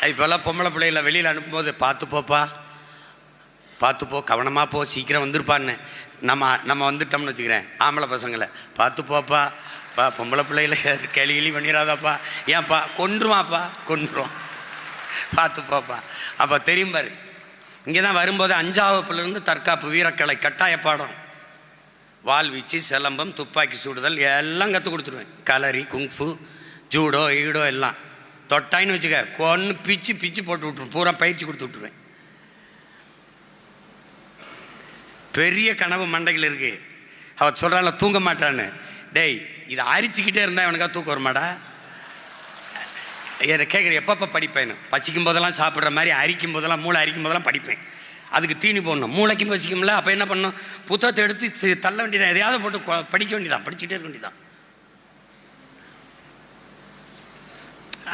இப்போல்லாம் பொம்பளை பிள்ளைகளை வெளியில் அனுப்பும்போது பார்த்து போப்பா, பார்த்து போ, கவனமாக போ, சீக்கிரம் வந்துருப்பான்னு. நம்ம வந்துட்டோம்னு வச்சுக்கிறேன், ஆம்பளை பசங்களை பார்த்து போப்பா, பொம்பளை பிள்ளைகளை கேலி பண்ணிடாதாப்பா, ஏன்ப்பா கொன்றுவாப்பா, கொன்றுவான், பார்த்து போப்பா. அப்போ தெரியும் பாரு. இங்கே தான் வரும்போது 5ஆம் வகுப்புலேருந்து தற்காப்பு வீரக்கலை கட்டாய பாடம், வாள்வீச்சு, சிலம்பம், துப்பாக்கி சுடுதல் எல்லாம் கற்றுக் கொடுத்துருவேன். கலரி, குங்ஃபு, ஜூடோ, ஈடோ எல்லாம் தொட்டாயின்னு வச்சுக்க, கொன்று பிச்சு பிச்சு போட்டு விட்டுருவேன், பூரா பயிற்சி கொடுத்து விட்டுருவேன். பெரிய கனவு மண்டைகள் இருக்கு. அவ சொல்கிறாள் தூங்க மாட்டான்னு. டேய், இதை அரிச்சிக்கிட்டே இருந்தால் அவனுக்காக தூக்கம் வருமாடா? என்னை கேட்குற எப்பப்போ படிப்பேன்னு. பசிக்கும் போதெல்லாம் சாப்பிட்ற மாதிரி, அரிக்கும் போதெல்லாம், மூளை அரிக்கும் போதெல்லாம் படிப்பேன். அதுக்கு தீனி போடணும், மூளைக்கும் பசிக்கும்ல. அப்போ என்ன பண்ணணும்? புத்தகத்தை எடுத்து தள்ள வேண்டியதான், எதையாவது போட்டு படிக்க வேண்டியதான், படிச்சுக்கிட்டே இருக்க வேண்டியதான்.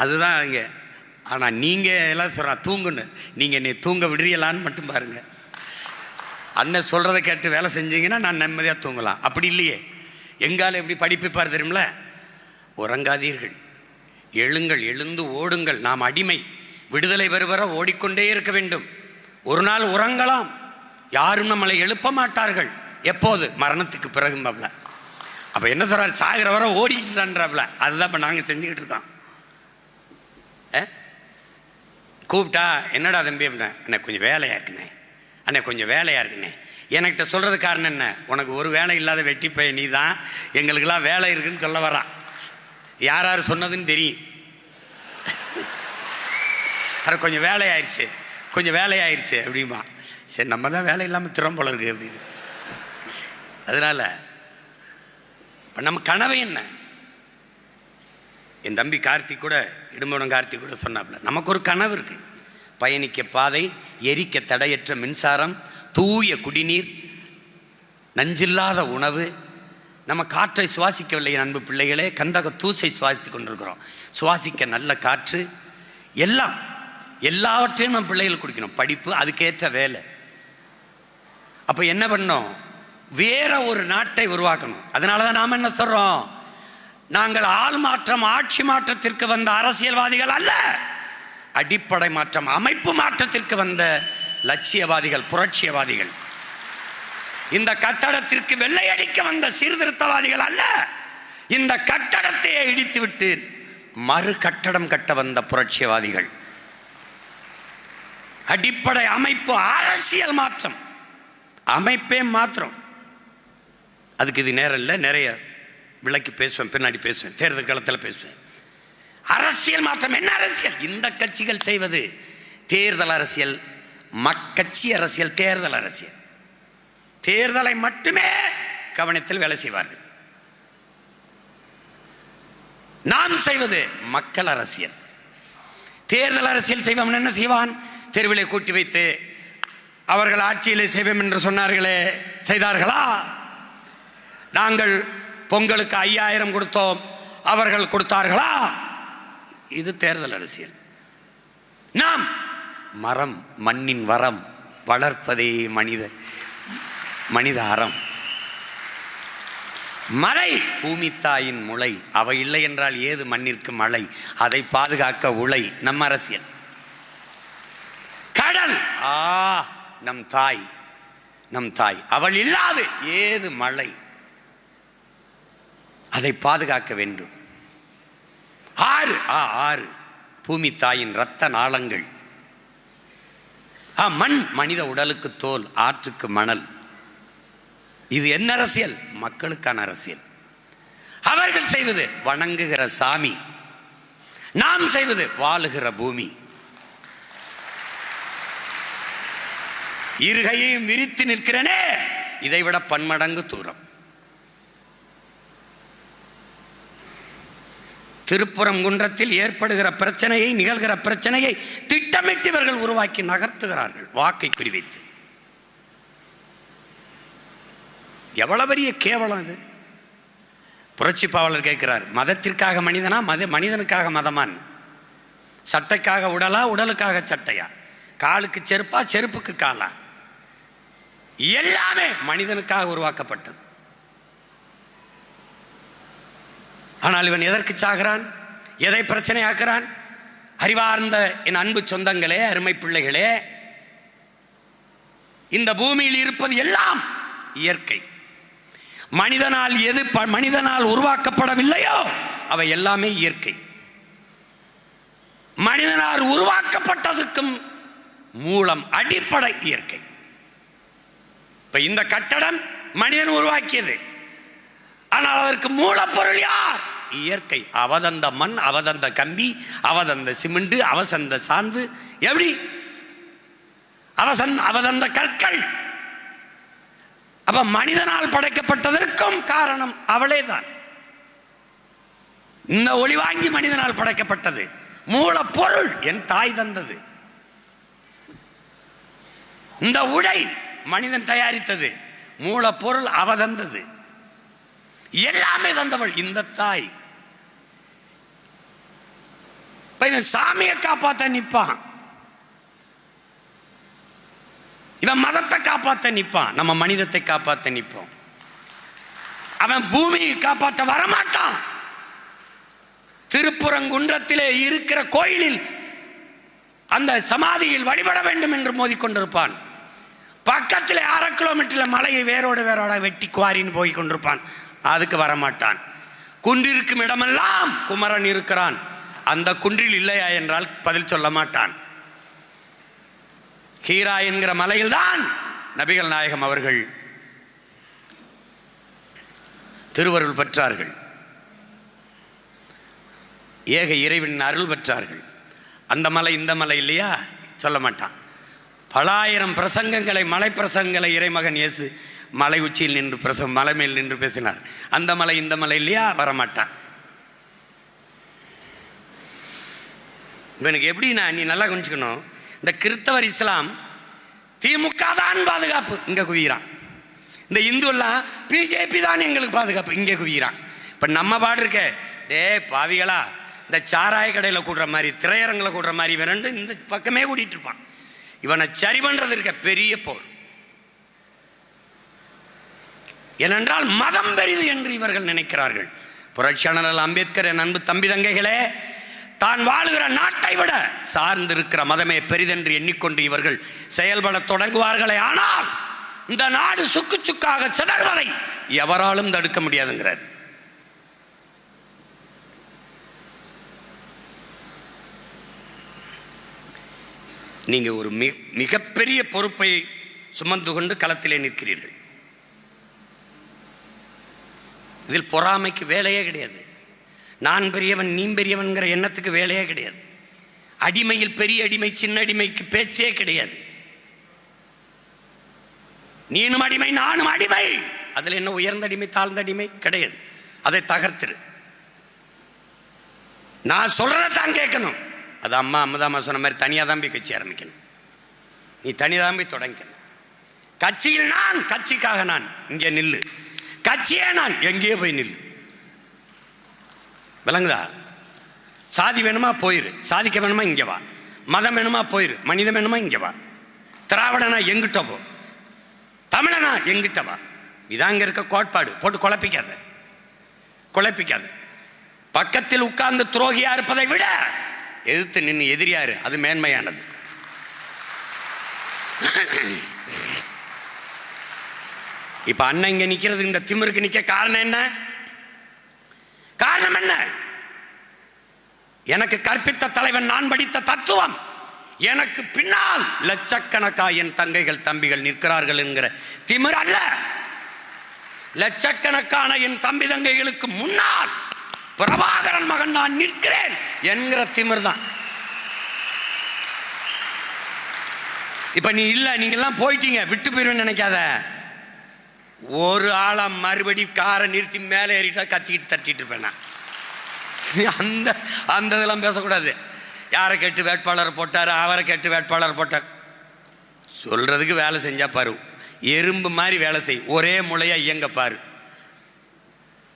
அதுதான் இங்கே. ஆனால் நீங்கள் எல்லாம் சொல்கிறா தூங்குன்னு, நீங்கள் என்னை தூங்க விடுறீங்களான்னு மட்டும் பாருங்கள். அண்ணன் சொல்கிறத கேட்டு வேலை செஞ்சீங்கன்னா நான் நிம்மதியாக தூங்கலாம். அப்படி இல்லையே, எங்கால எப்படி படிப்பிப்பார் தெரியுமில்ல? உறங்காதீர்கள், எழுங்கள், எழுந்து ஓடுங்கள், நாம் அடிமை, விடுதலை பெறுவர ஓடிக்கொண்டே இருக்க வேண்டும். ஒரு நாள் உறங்கலாம், யாரும் நம்மளை எழுப்ப மாட்டார்கள். எப்போது? மரணத்துக்கு பிறகும்பாப்ல. அப்போ என்ன சொல்கிறார்? சாகிற வர ஓடிட்டுறான்றாப்ல. அதுதான் இப்போ நாங்கள் செஞ்சுக்கிட்டு இருக்கோம். கூப்பிட்டா என்னடா தம்பி அப்படின்னா, அண்ணே கொஞ்சம் வேலையாக இருக்குண்ணே, அண்ணே கொஞ்சம் வேலையாக இருக்குண்ணே. என்கிட்ட சொல்கிறது காரணம் என்ன? உனக்கு ஒரு வேலை இல்லாத வெட்டி போய் நீ தான் எங்களுக்கெல்லாம் வேலை இருக்குன்னு சொல்ல வரான். யார் யார் சொன்னதுன்னு தெரியும். அது கொஞ்சம் வேலையாயிருச்சு, கொஞ்சம் வேலையாயிருச்சு அப்படிமா. சரி, நம்ம தான் வேலை இல்லாமல் திறம் போல இருக்கு அப்படின்னு. அதனால் இப்போ நம்ம கனவு என்ன? என் தம்பி கார்த்திக் கூட, இடும்பவனம் கார்த்திக் கூட சொன்னாப்புல, நமக்கு ஒரு கனவு இருக்குது. பயணிக்க பாதை, எரிக்க தடையற்ற மின்சாரம், தூய குடிநீர், நஞ்சில்லாத உணவு. நம்ம காற்றை சுவாசிக்கவில்லை அன்பு பிள்ளைகளே, கந்தக தூசை சுவாசித்து கொண்டிருக்கிறோம். சுவாசிக்க நல்ல காற்று, எல்லாம் எல்லாவற்றையும் நம்ம பிள்ளைகள் குடிக்கணும். படிப்பு, அதுக்கேற்ற வேலை. அப்போ என்ன பண்ணோம்? வேற ஒரு நாட்டை உருவாக்கணும். அதனால தான் நாம் என்ன சொல்கிறோம்? நாங்கள் ஆள் மாற்றம், ஆட்சி மாற்றத்திற்கு வந்த அரசியல்வாதிகள் அல்ல, அடிப்படை மாற்றம், அமைப்பு மாற்றத்திற்கு வந்த லட்சியவாதிகள், புரட்சியவாதிகள். இந்த கட்டடத்திற்கு வெள்ளையடிக்க வந்த சீர்திருத்தவாதிகள் அல்ல, இந்த கட்டடத்தையே இடித்துவிட்டு மறு கட்டடம் கட்ட வந்த புரட்சியவாதிகள். அடிப்படை அமைப்பு, அரசியல் மாற்றம், அமைப்பே மாற்றம். அதுக்கு இது நேரம் இல்லை, நிறைய விளக்கி பேசுவேன், பின்னாடி பேசுவேன், தேர்தல் காலத்தில் பேசுவேன். அரசியல் மாற்றம். என்ன அரசியல்? இந்த கட்சிகள் செய்வது தேர்தல் அரசியல், மக்கட்சி அரசியல், தேர்தல் அரசியல். தேர்தலை மட்டுமே கவனத்தில் வேலை செய்வார்கள். நாம் செய்வது மக்கள் அரசியல். தேர்தல் அரசியல் செய்வோம். என்ன செய்வான்? தெருவிலே கூட்டி வைத்து அவர்கள் ஆட்சியிலே செய்வோம் என்று சொன்னார்களே, செய்தார்களா? நாங்கள் பொங்கலுக்கு 5000 கொடுத்தோம், அவர்கள் கொடுத்தார்களா? இது தேர்தல் அரசியல். நாம் மரம், மண்ணின் வரம், வளர்ப்பதே மனித அறம். மழை பூமி தாயின் முளை, அவை இல்லை என்றால் ஏது மண்ணிற்கு மழை, அதை பாதுகாக்க உழை, நம் அரசியல். கடல், நம் தாய், நம் தாய், அவள் இல்லாது ஏது மழை, அதை பாதுகாக்க வேண்டும். ஆறு, ஆறு பூமி தாயின் இரத்த நாளங்கள். மண், மனித உடலுக்கு தோல், ஆற்றுக்கு மணல். இது என்ன அரசியல்? மக்களுக்கான அரசியல். அவர்கள் செய்வது வணங்குகிற சாமி, நாம் செய்வது வாழுகிற பூமி. இருகையையும் விரித்து நிற்கிறனே, இதைவிட பன்மடங்கு தூரம். திருப்புறங்குன்றத்தில் ஏற்படுகிற பிரச்சனையை, நிகழ்கிற பிரச்சனையை திட்டமிட்டு இவர்கள் உருவாக்கி நகர்த்துகிறார்கள், வாக்கை குறிவைத்து. எவ்வளவு பெரிய கேவலம் இது! புரட்சி பாவலர் கேட்கிறார், மதத்திற்காக மனிதனா, மனிதனுக்காக மதமான்? சட்டைக்காக உடலா, உடலுக்காக சட்டையா? காலுக்கு செருப்பா, செருப்புக்கு காலா? எல்லாமே மனிதனுக்காக உருவாக்கப்பட்டது. ஆனால் இவன் எதற்கு சாகிறான்? எதை பிரச்சனையாக்குறான்? அறிவார்ந்த என் அன்பு சொந்தங்களே, அருமை பிள்ளைகளே, இந்த பூமியில் இருப்பது எல்லாம் இயற்கை. மனிதனால் எது மனிதனால் உருவாக்கப்படவில்லையோ அவை எல்லாமே இயற்கை. மனிதனால் உருவாக்கப்பட்டதற்கும் மூலம், அடிப்படை இயற்கை. இப்ப இந்த கட்டடம் மனிதன் உருவாக்கியது, ஆனால் அதற்கு மூலப்பொருள் யார்? இயற்கை. அவதந்த மண், அவதந்த கம்பி, அவதந்த சிமெண்ட், அவசந்த சாந்து, எப்படி அவதந்த கற்கள். அப்ப மனிதனால் படைக்கப்பட்டதற்கும் காரணம் அவளே தான். இந்த ஒளி வாங்கி மனிதனால் படைக்கப்பட்டது, மூலப்பொருள் என் தாய் தந்தது. இந்த உடை மனிதன் தயாரித்தது, மூலப்பொருள் அவ தந்தது, எல்லாமே தந்தவள் இந்த தாய். இவன் சாமியை காப்பாத்த நிற்பான், இவன் மதத்தை காப்பாத்த நிற்பான், நம்ம மனிதத்தை காப்பாத்த நிற்போம். அவன் பூமியை காப்பாற்ற வரமாட்டான். திருப்புறங்குன்றத்திலே இருக்கிற கோயிலில் அந்த சமாதியில் வழிபட வேண்டும் என்று மோதிக்கொண்டிருப்பான். பக்கத்தில் 1/2 கிலோமீட்டரில் மலையை வேரோடு வேரோட வெட்டி குவாரின்னு போய் கொண்டிருப்பான். அதுக்கு வரமாட்டான். குன்றிருக்கும் இடமெல்லாம் குமரன் இருக்கிறான். அந்த குன்றில் இல்லையா என்றால் பதில் சொல்ல மாட்டான். ஹீரா என்கிற மலையில்தான் நபிகள் நாயகம் அவர்கள் திருவருள் பெற்றார்கள், ஏக இறைவன் அருள் பெற்றார்கள். அந்த மலை இந்த மலை இல்லையா சொல்ல மாட்டான். பலாயிரம் பிரசங்கங்களை, மலை பிரசங்கங்களை இறைமகன் இயேசு மலை உச்சியில் நின்று மலை மேல் நின்று பேசினார். அந்த மலை இந்த மலை இல்லையா வரமாட்டான். இவனுக்கு எப்படின்னா, நீ நல்லா கொஞ்சிக்கணும், இந்த கிறிஸ்தவர் இஸ்லாம் திமுக தான் பாதுகாப்பு இங்கே குவிகிறான், இந்த இந்து எல்லாம் பிஜேபி தான் எங்களுக்கு பாதுகாப்பு இங்கே குவிகிறான். இப்போ நம்ம பாடு இருக்க, டே பாவிகளா, இந்த சாராய கடையில் கூடுற மாதிரி, திரையரங்கில் கூடுற மாதிரி விரண்டு இந்த பக்கமே கூட்டிகிட்டு இருப்பான். இவனை சரி பண்ணுறது இருக்க பெரிய போர். ஏனென்றால் மதம் பெரிது என்று இவர்கள் நினைக்கிறார்கள். புரட்சியாளர் அம்பேத்கர், என் அன்பு தம்பி தங்கைகளே, தான் வாழுகிற நாட்டை விட சார்ந்திருக்கிற மதமே பெரிதென்று எண்ணிக்கொண்டு இவர்கள் செயல்பட தொடங்குவார்களே, ஆனால் இந்த நாடு சுக்கு சுக்காக சிதறுவதை எவராலும் தடுக்க முடியாதுங்கிறார். நீங்க ஒரு மிகப்பெரிய பொறுப்பை சுமந்து கொண்டு களத்திலே நிற்கிறீர்கள். இதில் பொறாமைக்கு வேலையே கிடையாது. நான் பெரியவன் நீ பெரியவன்கிற எண்ணத்துக்கு வேலையே கிடையாது. அடிமையில் பெரிய அடிமை சின்ன அடிமைக்கு பேச்சே கிடையாது. நீனும் அடிமை நானும் அடிமை, அதில் என்ன உயர்ந்த அடிமை தாழ்ந்த அடிமை கிடையாது. அதை தகர்த்துரு. நான் சொல்றதான் கேட்கணும். அது அம்மா சொன்ன மாதிரி தனியாக தான் போய் கட்சி ஆரம்பிக்கணும். நீ தனியாக தான் போய் தொடங்கிக்கணும். கட்சியில் நான், கட்சிக்காக நான், இங்கே நில்லு. கட்சியே நான், எங்கேயோ போய் நில்லு. விளங்குதா? சாதி வேணுமா போயிரு, சாதிக்க வேணுமா இங்கே வா. மதம் வேணுமா போயிரு, மனிதம் வேணுமா இங்கே வா. திராவிடனா எங்கிட்ட போ, தமிழனா எங்கிட்ட வா. இதான் இங்கே இருக்க கோட்பாடு. போட்டு குழப்பிக்காத. பக்கத்தில் உட்கார்ந்து துரோகியா இருப்பதை விட எதிர்த்து நின்று எதிரியாரு, அது மேன்மையானது. இப்ப அண்ணன் இங்க நிக்கிறது, இந்த திமிருக்கு நிக்க காரணம் என்ன? காரணம் என்ன? எனக்கு கற்பித்த தலைவன், நான் படித்த தத்துவம், எனக்கு பின்னால் லட்சக்கணக்கா என் தங்கைகள் தம்பிகள் நிற்கிறார்கள் என்கிற திமிர் அல்ல. லட்சக்கணக்கான என் தம்பி தங்கைகளுக்கு முன்னால் பிரபாகரன் மகன் நான் நிற்கிறேன் என்கிற திமிர் தான். இப்ப நீ இல்ல, நீங்க எல்லாம் போயிட்டீங்க, விட்டு போயிருவேன்னு நினைக்காத. ஒரு ஆளா மறுபடி காரை நிறுத்தி மேலே ஏறிட்டா கத்திக்கிட்டு தட்டிட்டு இருப்பேன். அந்த இதெல்லாம் பேசக்கூடாது. யாரை கேட்டு வேட்பாளர் போட்டார், அவரை கேட்டு வேட்பாளர் போட்டார், சொல்றதுக்கு வேலை செஞ்சா பாரு. எறும்பு மாதிரி வேலை செய், ஒரே முளையா இயங்க பாரு.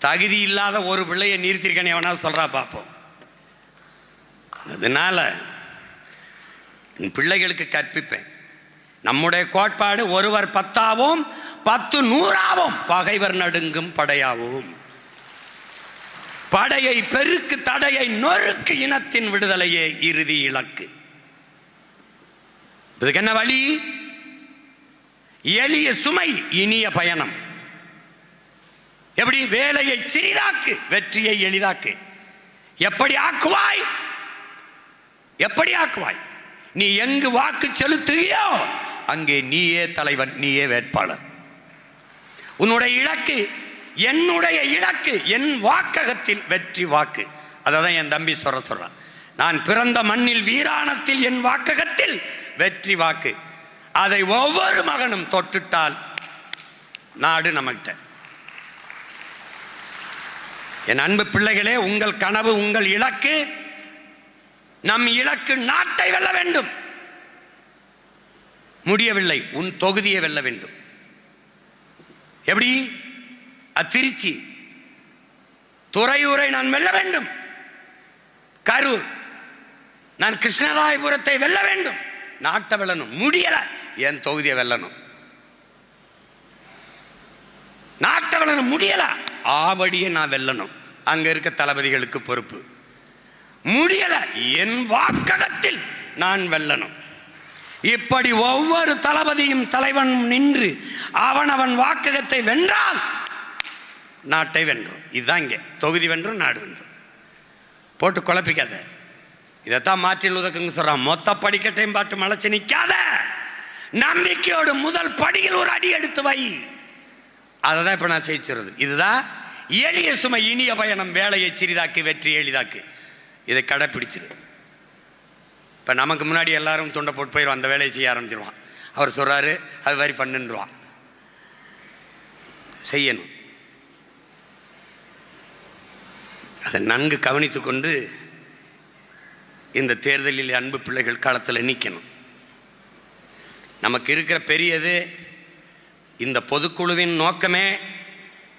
தகுதி இல்லாத ஒரு பிள்ளையை நிறுத்திருக்கேன்னு எவனாவது சொல்றா பார்ப்போம். அதனால பிள்ளைகளுக்கு கற்பிப்பேன். நம்முடைய கோட்பாடு, ஒருவர் 10ஆவும் 10 100ஆவும் பகைவர் நடுங்கும் படையாவும். படையை பெருக்கு, தடையை நொறுக்கு, இனத்தின் விடுதலையே இறுதி இலக்கு. இதுக்கு என்ன வழி? எளிய சுமை, இனிய பயணம். எப்படி? வேலையை சிறிதாக்கு, வெற்றியை எளிதாக்கு. எப்படி ஆக்குவாய்? நீ எங்கு வாக்கு செலுத்துகியோ அங்கே நீயே தலைவன், நீயே வேட்பாளர். உன்னுடைய இலக்கு, என்னுடைய இலக்கு, என் வாக்ககத்தில் வெற்றி வாக்கு. அதான் என் தம்பி சொல்றான். நான் பிறந்த மண்ணில் வீராணத்தில் என் வாக்ககத்தில் வெற்றி வாக்கு. அதை ஒவ்வொரு மகனும் தொட்டுட்டால் நாடு நம்மகிட்ட. என் அன்பு பிள்ளைகளே, உங்கள் கனவு, உங்கள் இலக்கு, நம் இலக்கு நாட்டை வெல்ல வேண்டும். முடியவில்லை. உன் தொகுதியை வெல்ல வேண்டும். எப்படி? திருச்சி, துறையூரை நான் வெல்ல வேண்டும். கரூர், நான் கிருஷ்ணராயபுரத்தை வெல்ல வேண்டும். நாட்டை வெல்லணும். முடியல, என் தொகுதியை வெல்லணும். நாட்டை வெல்லணும், முடியல, ஆவடியை நான் வெல்லணும். அங்க இருக்க தளபதிகளுக்கு பொறுப்பு. முடியல, என் வாக்ககத்தில் நான் வெல்லணும். இப்படி ஒவ்வொரு தளபதியும் தலைவன் நின்று அவன் வாக்ககத்தை வென்றால் நாட்டை வென்றோம். இதுதான் இங்கே தொகுதி வென்றும் நாடு வென்றும். போட்டு குழப்பிக்காத. இதைத்தான் மார்ட்டின் லூதர் கிங் சொல்றான், மொத்த படிக்கட்டையும் பாட்டு மலைச்சு நிற்காத, நம்பிக்கையோடு முதல் படியில் ஒரு அடி எடுத்து வை. அதை தான் இப்போ நான் செய்கிறது. இதுதான் எளிய சுமை இனிய பயணம், வேலையை சிறிதாக்கு வெற்றி எளிதாக்கு. இதை கடைப்பிடிச்சிரு. இப்போ நமக்கு முன்னாடி எல்லாரும் துண்டை போட்டு போயிடுவான், அந்த வேலையை செய்ய ஆரம்பிச்சிருவான். அவர் சொல்கிறாரு அது மாதிரி பண்ணுன்றான். செய்யணும். அதை நன்கு கவனித்து கொண்டு இந்த தேர்தலில் அன்பு பிள்ளைகள் காலத்தில் நிற்கணும். நமக்கு இருக்கிற பெரியது இந்த பொதுக்குழுவின் நோக்கமே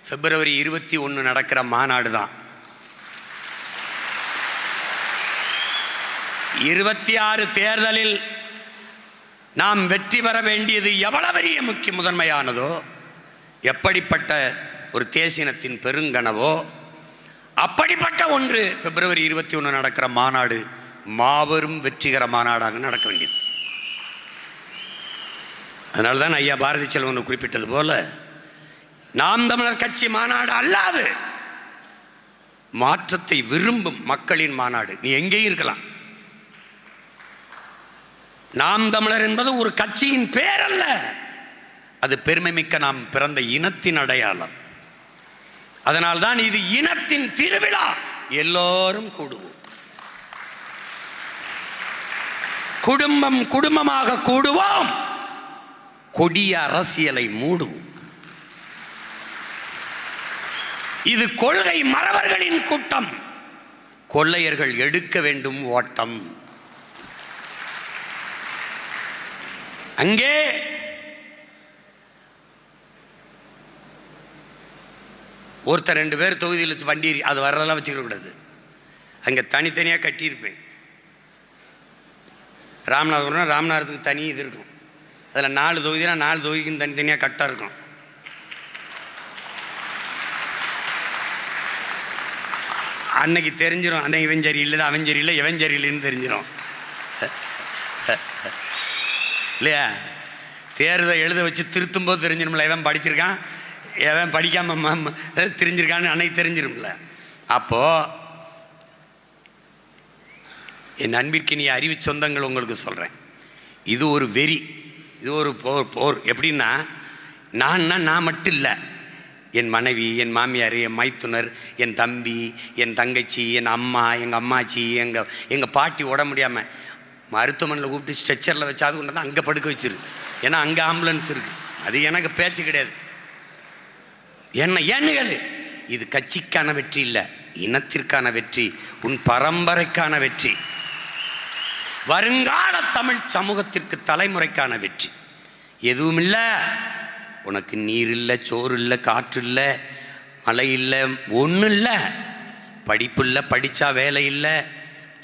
பிப்ரவரி 21 நடக்கிற மாநாடு தான். 26 தேர்தலில் நாம் வெற்றி பெற வேண்டியது எவ்வளவு பெரிய முக்கிய முதன்மையானதோ, எப்படிப்பட்ட ஒரு தேசினத்தின் பெருங்கனவோ, அப்படிப்பட்ட ஒன்று பிப்ரவரி 21 நடக்கிற மாநாடு மாபெரும் வெற்றிகர மாநாடாக நடக்க வேண்டியது. அதனால தான் ஐயா பாரதி செல்வன் குறிப்பிட்டது போல, நாம் தமிழர் கட்சி மாநாடு அல்லாது மாற்றத்தை விரும்பும் மக்களின் மாநாடு. நீ எங்கேயும் இருக்கலாம். நாம் தமிழர் என்பது ஒரு கட்சியின் பேர் அல்ல, அது பெருமை மிக்க நாம் பிறந்த இனத்தின் அடையாளம். அதனால்தான் இது இனத்தின் திருவிழா. எல்லோரும் கூடுவோம். குடும்பம் குடும்பமாக கூடுவோம். கொடிய அரசியலை மூடுவோம். இது கொள்கை மறவர்களின் கூட்டம். கொள்ளையர்கள் எடுக்க வேண்டும் ஓட்டம். அங்கே ஒருத்தர் 2 பேர் தொகுதியில் வண்டி அது வரலாம் வச்சுக்க கூடாது. அங்கே தனித்தனியாக கட்டியிருப்பேன். ராமநாதபுரம், ராமநாதத்துக்கு தனி இது இருக்கும். அதில் 4 தொகுதினா 4 தொகுதிக்கும் தனித்தனியாக கட்டாக இருக்கும். அன்னைக்கு தெரிஞ்சிடும், அன்னைக்கு இவன் சரி இல்லை, அவன் சரி இல்லை, இவன் சரி இல்லைன்னு தெரிஞ்சிடும் இல்லையா? தேர்தல் எழுத வச்சு திருத்தும் போது தெரிஞ்சிடும்ல, எவன் படிச்சிருக்கான் எவன் படிக்காம தெரிஞ்சிருக்கான்னு அன்னைக்கு தெரிஞ்சிடும்ல. அப்போது என் அன்பிற்கு நீ அறிவு சொந்தங்கள் உங்களுக்கு சொல்கிறேன், இது ஒரு வெறி, இது ஒரு போர். எப்படின்னா, நான் மட்டும் இல்லை, என் மனைவி, என் மாமியார், என் மைத்துனர், என் தம்பி, என் தங்கச்சி, என் அம்மா, எங்கள் அம்மாச்சி, எங்கள் பாட்டி உட முடியாமல் மருத்துவமனையில் கூப்பிட்டு ஸ்ட்ரெச்சரில் வச்சாது கொண்டு தான் அங்கே படுக்க வச்சிரு. ஏன்னா அங்கே ஆம்புலன்ஸ் இருக்குது. அது எனக்கு பேச்சு கிடையாது. ஏன்னு இது கட்சிக்கான வெற்றி இல்லை, இனத்திற்கான வெற்றி, உன் பரம்பரைக்கான வெற்றி, வருங்கால தமிழ் சமூகத்திற்கு தலைமுறைக்கான வெற்றி. எதுவும் இல்லை. உனக்கு நீர் இல்லை, சோறு இல்லை, காற்று இல்லை, மழை இல்லை, ஒன்றும் இல்லை. படிப்பு இல்லை, படித்தா வேலை இல்லை,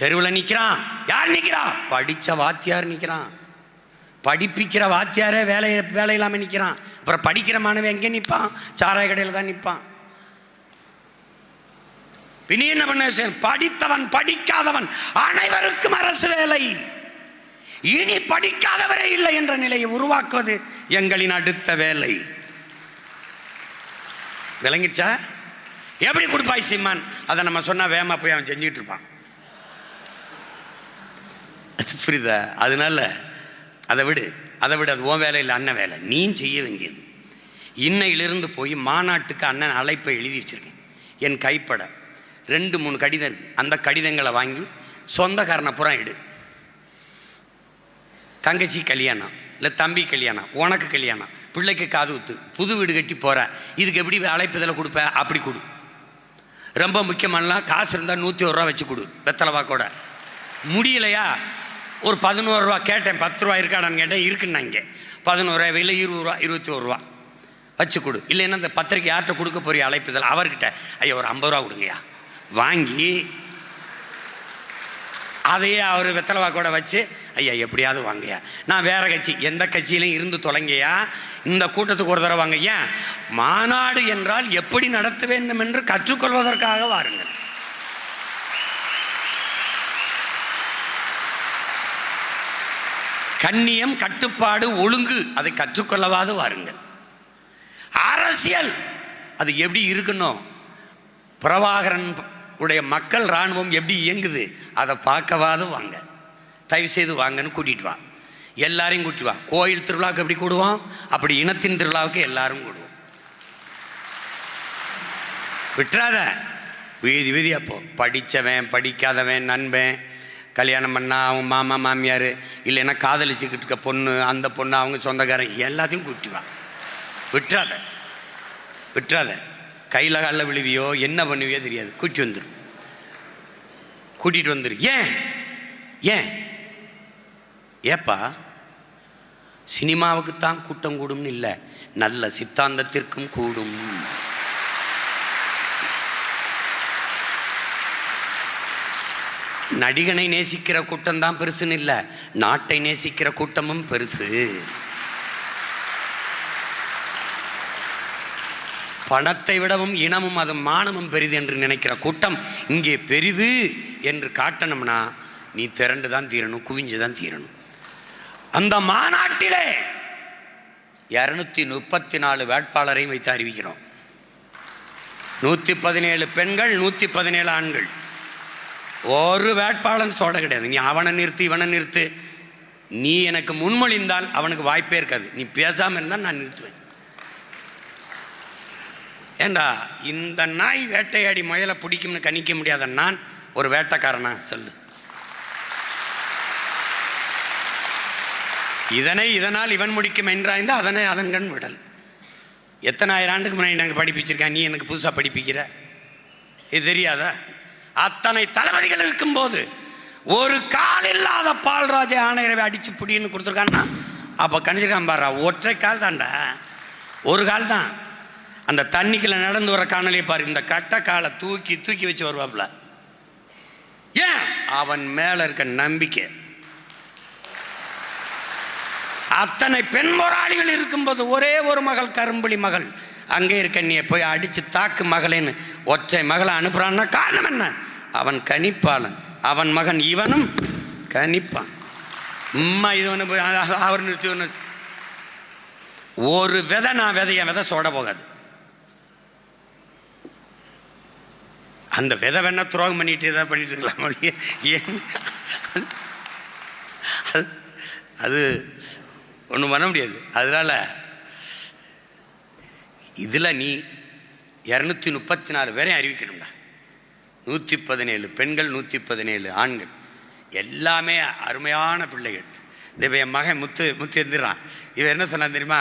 தெருவில் நிற்கிறான். யார் நிற்கிறா? படித்த வாத்தியார் நிற்கிறான். படிப்பிக்கிற வாத்தியாரே வேலை இல்லாமல் நிற்கிறான். அப்புறம் படிக்கிற மாணவன் எங்கே நிற்பான்? சாராய கடையில் தான் நிற்பான். பின்னி என்ன பண்ண? படித்தவன் படிக்காதவன் அனைவருக்கும் அரசு வேலை. இனி படிக்காதவரே இல்லை என்ற நிலையை உருவாக்குவது எங்களின் அடுத்த வேலை. விளங்கிச்சா? எப்படி கொடுப்பாய் சீமான்? அதை நம்ம சொன்னா வேமா போய் அவன் செஞ்சுட்டு இருப்பான். புரியுதா? அதனால அதை விடு. அது உன் வேலை இல்லை, அண்ணன் வேலை. நீ செய்ய வேண்டியது, இன்னையிலிருந்து போய் மாநாட்டுக்கு அண்ணன் அழைப்பை எழுதி வச்சிருக்கேன். என் கைப்பட 2-3 கடிதம் இருக்கு. அந்த கடிதங்களை வாங்கி சொந்தக்காரனை புறம் எடு. தங்கச்சி கல்யாணம், இல்லை தம்பி கல்யாணம், உனக்கு கல்யாணம், பிள்ளைக்கு காது ஊத்து, புது வீடு கட்டி போகிற, இதுக்கு எப்படி அழைப்பு இதில் கொடுப்ப? அப்படி கொடு. ரொம்ப முக்கியமானலாம் காசு இருந்தால் 101 ரூபா வச்சு கொடு, வெத்தலை வாக்கோட. முடியலையா ஒரு 11 ரூபா கேட்டேன், 10 ரூபா இருக்காடான்னு கேட்டேன், இருக்குன்னா இங்கே 11 ரூபா இல்லை 20 ரூபா 21 ரூபா வச்சு கொடு. இல்லைன்னா இந்த பத்திரிக்கை யார்கிட்ட கொடுக்க போறிய அழைப்புதல் அவர்கிட்ட, ஐயா ஒரு 50 ரூபா கொடுங்கய்யா வாங்கி அதையே அவர் வெத்தலை கூட வச்சு, ஐயா எப்படியாவது வாங்கய்யா, நான் வேற கட்சி எந்த கட்சியிலையும் இருந்து தொலைங்கய்யா, இந்த கூட்டத்துக்கு ஒரு தடவை வாங்க. ஏன் மாநாடு என்றால் எப்படி நடத்த வேண்டும் என்று கற்றுக்கொள்வதற்காக வாருங்கள். கண்ணியம், கட்டுப்பாடு, ஒழுங்கு அதை கற்றுக்கொள்ளவாது வாருங்கள். அரசியல் அது எப்படி இருக்கணும், பிரபாகரன் உடைய மக்கள் இராணுவம் எப்படி இயங்குது அதை பார்க்கவாது வாங்க. தயவு செய்து வாங்கன்னு கூட்டிட்டு வா, எல்லாரையும் கூட்டிட்டு வா. கோயில் திருவிழாவுக்கு எப்படி கூடுவோம் அப்படி இனத்தின் திருவிழாவுக்கு எல்லாரும் கூடுவோம். விட்டுறாத வீதி வீதி. அப்போ படித்தவன் படிக்காதவன் நண்பன் கல்யாணம் பண்ணா அவங்க மாமா மாமியார் இல்லைன்னா காதலிச்சுக்கிட்டு இருக்க பொண்ணு அந்த பொண்ணு அவங்க சொந்தக்காரன் எல்லாத்தையும் கூட்டி வா. விட்டுறாத விட்டுறாத. கையில் காலில் விழுவியோ என்ன பண்ணுவியோ தெரியாது, கூட்டி வந்துடும், கூட்டிகிட்டு வந்துரு. ஏன் ஏன் ஏப்பா சினிமாவுக்குத்தான் கூட்டம் கூடும்னு இல்லை, நல்ல சித்தாந்தத்திற்கும் கூடும். நடிகனை நேசிக்கிற கூட்டம் தான் பெருசுன்னு இல்லை, நாட்டை நேசிக்கிற கூட்டமும் பெருசு. பணத்தை விடவும் இனமும் அது மானமும் பெரிது என்று நினைக்கிற கூட்டம் இங்கே பெரிது என்று காட்டணும்னா நீ திரண்டு தான் தீரணும், குவிஞ்சு தான் தீரணும். அந்த மாநாட்டிலே 234 வேட்பாளரையும் வைத்து அறிவிக்கிறோம். 117 பெண்கள் 117 ஆண்கள். ஒரு வேட்பாளன் சோட கிடையாது. நீ அவனை நிறுத்து இவனை நிறுத்து, நீ எனக்கு முன்மொழிந்தால் அவனுக்கு வாய்ப்பே இருக்காது. நீ பேசாமல் இருந்தால் நான் நிறுத்துவேன். ஏண்டா இந்த நாய் வேட்டையாடி முயலை பிடிக்கும்னு கணிக்க முடியாத நான் ஒரு வேட்டைக்காரனா சொல்லு. இதனால் இவன் முடிக்கும் என்றாய்ந்து அதனை அதன் கண் விடல். எத்தனை ஆயிரம் ஆண்டுக்கு முன்னாடி நாங்கள் படிப்பிச்சிருக்கேன், நீ எனக்கு புதுசாக படிப்பிக்கிற, இது தெரியாதா? அத்தனை தளபதிகள் இருக்கும்போது ஒரு கால் இல்லாத பால்ராஜ ஆணையரவை அடிச்சு பிடின்னு கொடுத்துருக்கான்னா அப்போ கணிச்சிருக்கான் பாரா, ஒற்றை கால் தான்டா, ஒரு கால் தான். அந்த தண்ணிக்குள்ள நடந்து வர காணொலியை பாரு, இந்த கட்ட காலை தூக்கி தூக்கி வச்சு வருவாப்புல. ஏன் அவன் மேல இருக்க நம்பிக்கை. அத்தனை பெண் போராளிகள் இருக்கும்போது ஒரே ஒரு மகள் கரும்புலி மகள் அங்கே இருக்க, நீ போய் அடிச்சு தாக்கு மகளேன்னு ஒற்றை மகளை அனுப்புறான்னா காரணம் என்ன? அவன் கணிப்பாளன், அவன் மகன் இவனும் கணிப்பான். அம்மா இது ஒன்று போய் அவர் நிறுத்தி ஒன்று ஒரு விதை, நான் விதை சோட போகாது. அந்த விதை வேணா துரோகம் பண்ணிட்டு ஏதாவது பண்ணிட்டு இருக்கலாம், அது ஒன்றும் பண்ண முடியாது. அதனால இதில் நீ 234 பேரையும் அறிவிக்கணும்டா. 117 பெண்கள் 117 ஆண்கள், எல்லாமே அருமையான பிள்ளைகள். இப்போ என் மகன் முத்து இருந்துடுறான். இவன் என்ன சொன்னான் தெரியுமா?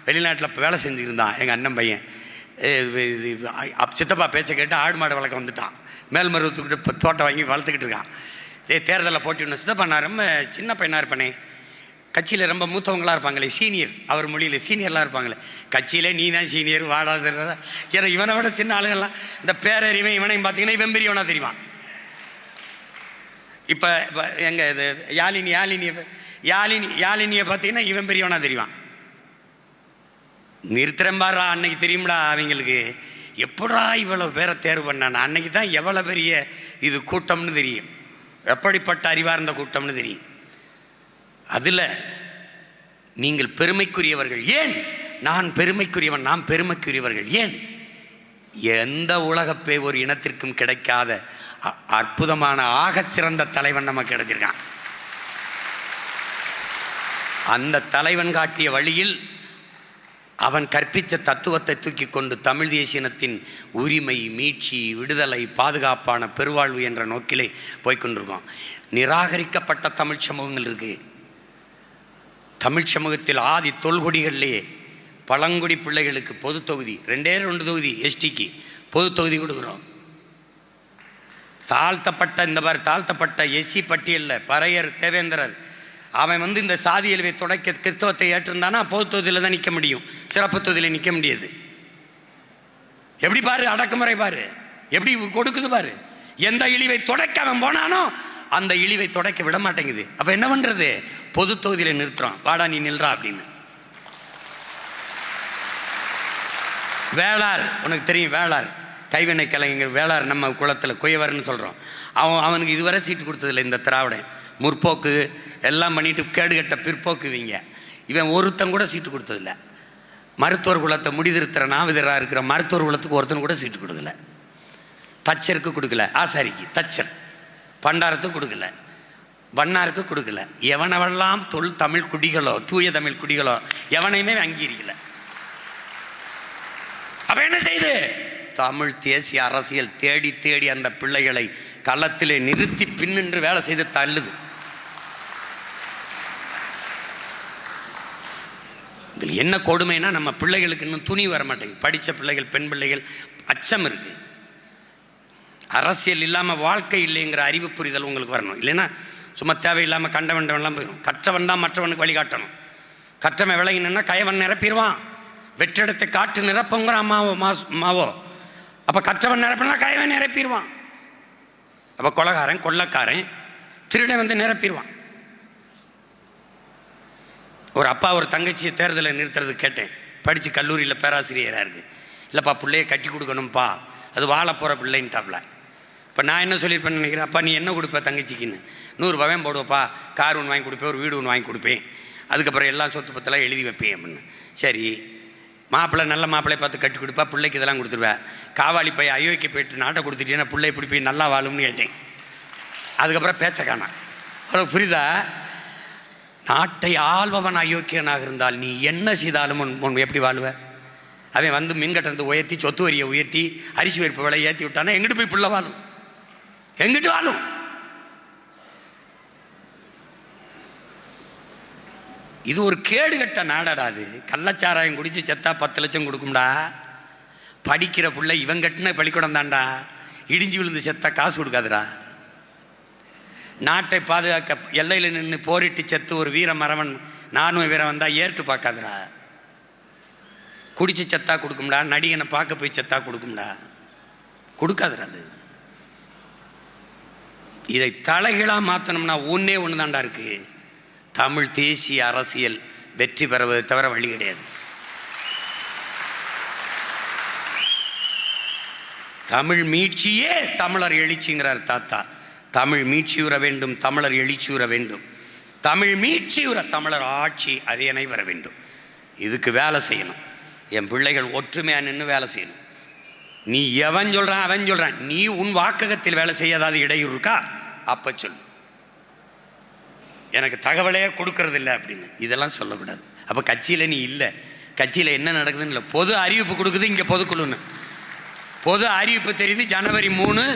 வெளிநாட்டில் வேலை செஞ்சுருந்தான் எங்கள் அண்ணன் பையன். சித்தப்பா பேச்சை கேட்டு ஆடு மாடு வளர்க்க வந்துட்டான். மேல்மருவத்துக்கிட்ட இப்போ தோட்டம் வாங்கி வளர்த்துக்கிட்டு இருக்கான். தேர்தலில் போட்டி ஒன்று சித்தப்பா நான் ரொம்ப சின்ன பையனாக இருப்பேனே, கட்சியில் ரொம்ப மூத்தவங்களாக இருப்பாங்களே, சீனியர், அவர் மொழியில் சீனியர்லாம் இருப்பாங்களே, கட்சியிலே நீ தான் சீனியர் வாடாத. ஏன்னா இவனை விட சின்ன ஆளுகள்லாம் இந்த பேரறிவன் இவனையும் பார்த்தீங்கன்னா இவன் பெரியவனாக தெரியுவான். இப்போ எங்கள் இது யாழினியை பார்த்தீங்கன்னா இவன் பெரியவனாக தெரியுவான். நிறுத்துறம்பாரா அன்னைக்கு தெரியும்டா அவங்களுக்கு எப்படா இவ்வளோ பேரை தேர்வு பண்ணான், அன்னைக்கு தான் எவ்வளோ பெரிய இது கூட்டம்னு தெரியும், எப்படிப்பட்ட அறிவார்ந்த கூட்டம்னு தெரியும். அதில் நீங்கள் பெருமைக்குரியவர்கள். ஏன் நான் பெருமைக்குரியவன், நாம் பெருமைக்குரியவர்கள். ஏன் எந்த உலகப்பே ஒரு இனத்திற்கும் கிடைக்காத அற்புதமான ஆகச்சிறந்த தலைவன் நமக்கு கிடைச்சிருக்கான். அந்த தலைவன் காட்டிய வழியில் அவன் கற்பித்த தத்துவத்தை தூக்கி கொண்டு தமிழ் தேசியனத்தின் உரிமை, மீட்சி, விடுதலை, பாதுகாப்பான பெருவாழ்வு என்ற நோக்கிலே போய்கொண்டிருக்கோம். நிராகரிக்கப்பட்ட தமிழ் சமூகங்கள் இருக்குது. தமிழ் சமூகத்தில் ஆதி தொல்குடிகளிலேயே பழங்குடி பிள்ளைகளுக்கு பொது தொகுதி 2 தொகுதி, எஸ்டிக்கு பொது தொகுதி கொடுக்குறோம். தாழ்த்தப்பட்ட இந்த மாதிரி தாழ்த்தப்பட்ட எஸ்சி பட்டியலில் பறையர், தேவேந்திரர் அவன் இந்த சாதி இழிவை தொடக்க கிறிஸ்தவத்தை ஏற்றிருந்தானா பொது தொகுதியில் தான் நிற்க முடியும், சிறப்பு தொகுதியில் நிற்க முடியாது. எப்படி பாரு அடக்குமுறை, பாரு எப்படி கொடுக்குது பாரு. எந்த இழிவை தொடக்க அவன் போனானோ அந்த இழிவை தொடக்க விட மாட்டேங்குது. அப்ப என்ன பண்றது? பொது தொகுதியில் நிறுத்துறான், வாடா நீ நில்றா அப்படின்னு. வேளார், உனக்கு தெரியும் வேளார், கைவினை கலைஞர் வேளார், நம்ம குளத்தில் குயவர்னு சொல்கிறோம். அவனுக்கு இதுவரை சீட்டு கொடுத்ததில்லை இந்த திராவிடன். முற்போக்கு எல்லாம் பண்ணிட்டு கேடுகட்ட பிற்போக்குவீங்க. இவன் ஒருத்தன் கூட சீட்டு கொடுத்ததில்லை. மருத்துவர் குலத்தை முடிதிருத்துற நாவிதராக இருக்கிற மருத்துவர் குலத்துக்கு ஒருத்தன் கூட சீட்டு கொடுக்கல. தச்சருக்கு கொடுக்கல, ஆசாரிக்கு தச்சர், பண்டாரத்துக்கு கொடுக்கல, வண்ணாருக்கு கொடுக்கல. எவனவெல்லாம் தமிழ் குடிகளோ தூய தமிழ் குடிகளோ எவனையுமே அங்கீகரிக்கல. அப்ப என்ன செய்து? தமிழ் தேசிய அரசியல் தேடி தேடி அந்த பிள்ளைகளை களத்திலே நிறுத்தி பின்னின்று வேலை செய்து தள்ளுது. இதில் என்ன கொடுமைனா நம்ம பிள்ளைகளுக்கு இன்னும் துணி வர மாட்டேங்குது. படித்த பிள்ளைகள், பெண் பிள்ளைகள் அச்சம் இருக்கு. அரசியல் இல்லாமல் வாழ்க்கை இல்லைங்கிற அறிவு புரிதல் உங்களுக்கு வரணும். இல்லைன்னா சும்மா தேவையில்லாமல் கண்டவன்லாம் போயிடும். கற்றவன் தான் மற்றவனுக்கு வழிகாட்டணும். கற்றவன் விலகினா கயவன் நிரப்பிடுவான். வெற்றிடத்தை காட்டு நிரப்புங்கிற மாவோ. அப்போ கற்றவன் நிரப்பினா கயவன் நிரப்பிடுவான். அப்போ கொலைகாரன் கொள்ளக்காரன் திருடன் நிரப்பிடுவான். ஒரு அப்பா ஒரு தங்கச்சியை தேர்தலில் நிறுத்துறது கேட்டேன். படித்து கல்லூரியில் பேராசிரியராக இருக்குது. இல்லைப்பா பிள்ளையை கட்டி கொடுக்கணும்ப்பா, அது வாழ போகிற பிள்ளைன்ட்டாப்ல. இப்போ நான் என்ன சொல்லியிருப்பேன்னு நினைக்கிறேன், அப்பா நீ என்ன கொடுப்ப தங்கச்சிக்குன்னு? 100 ரூபாயும் போடுவப்பா, கார் ஒன்று வாங்கி கொடுப்பேன், ஒரு வீடு ஒன்று வாங்கி கொடுப்பேன், அதுக்கப்புறம் எல்லாம் சொத்து பத்தெல்லாம் எழுதி வைப்பேன் அப்படின்னு. சரி, மாப்பிள்ளை நல்ல மாப்பிள்ளையை பார்த்து கட்டி கொடுப்பா, பிள்ளைக்கு இதெல்லாம் கொடுத்துருவேன். காவாலி பையன் அயோக்கிய போயிட்டு நாட்டை கொடுத்துட்டீங்கன்னா பிள்ளை இப்படி போய் நல்லா வாழும்னு கேட்டேன். அதுக்கப்புறம் பேச்ச காணாம். அவருக்கு புரியுதா? நாட்டை ஆள்பவன் அயோக்கியனாக இருந்தால் நீ என்ன செய்தாலும் எப்படி வாழ்வ? அவன் மின் கட்டணத்தை உயர்த்தி, சொத்து வரியை உயர்த்தி, அரிசி பருப்பு விலை ஏற்றி விட்டானா எங்கிட்டு போய் பிள்ளை வாழும்? எங்கிட்டு வாழும்? இது ஒரு கேடுகட்ட நாடாடாது. கள்ளச்சாராயம் குடிச்சு செத்தா 10 லட்சம் கொடுக்கும்டா. படிக்கிற பிள்ளை இவன் கட்டின பள்ளிக்கூடம் தான்டா. இடிஞ்சு விழுந்து செத்தா காசு கொடுக்காதுடா. நாட்டை பாதுகாக்க எல்லையில் நின்று போரிட்டு செத்து ஒரு வீர மரவன் நானும் வீரம் வந்தால் ஏற்று பார்க்காதுடா. குடிச்சு செத்தா கொடுக்கும்டா. நடிகனை பார்க்க போய் செத்தா கொடுக்கும்டா. கொடுக்காதுடா. அது இதை தலைகளாக மாற்றணும்னா ஒன்றே ஒன்று தான்டா இருக்கு. தமிழ் தேசிய அரசியல் வெற்றி பெறுவதை தவிர வழி கிடையாது. தமிழ் மீட்சியே தமிழர் எழுச்சிங்கிறார் தாத்தா. தமிழ் மீட்சியுற வேண்டும், தமிழர் எழுச்சியுற வேண்டும். தமிழ் மீட்சியுற தமிழர் ஆட்சி அரியணை வர வேண்டும். இதுக்கு வேலை செய்யணும். என் பிள்ளைகள் ஒற்றுமையாக நின்று வேலை செய்யணும். நீ எவன் சொல்கிறான் அவன் சொல்கிறான், நீ உன் வாக்ககத்தில் வேலை செய்யாத இடையூறு இருக்கா? அப்போ சொல், எனக்கு தகவலே கொடுக்கறது இல்லை அப்படின்னு. இதெல்லாம் சொல்லக்கூடாது. அப்போ கட்சியில் நீ இல்லை, கட்சியில் என்ன நடக்குதுன்னு இல்லை. பொது அறிவிப்பு கொடுக்குது இங்கே பொதுக்குழுன்னு. பொது அறிவிப்பு தெரியுது. ஜனவரி 3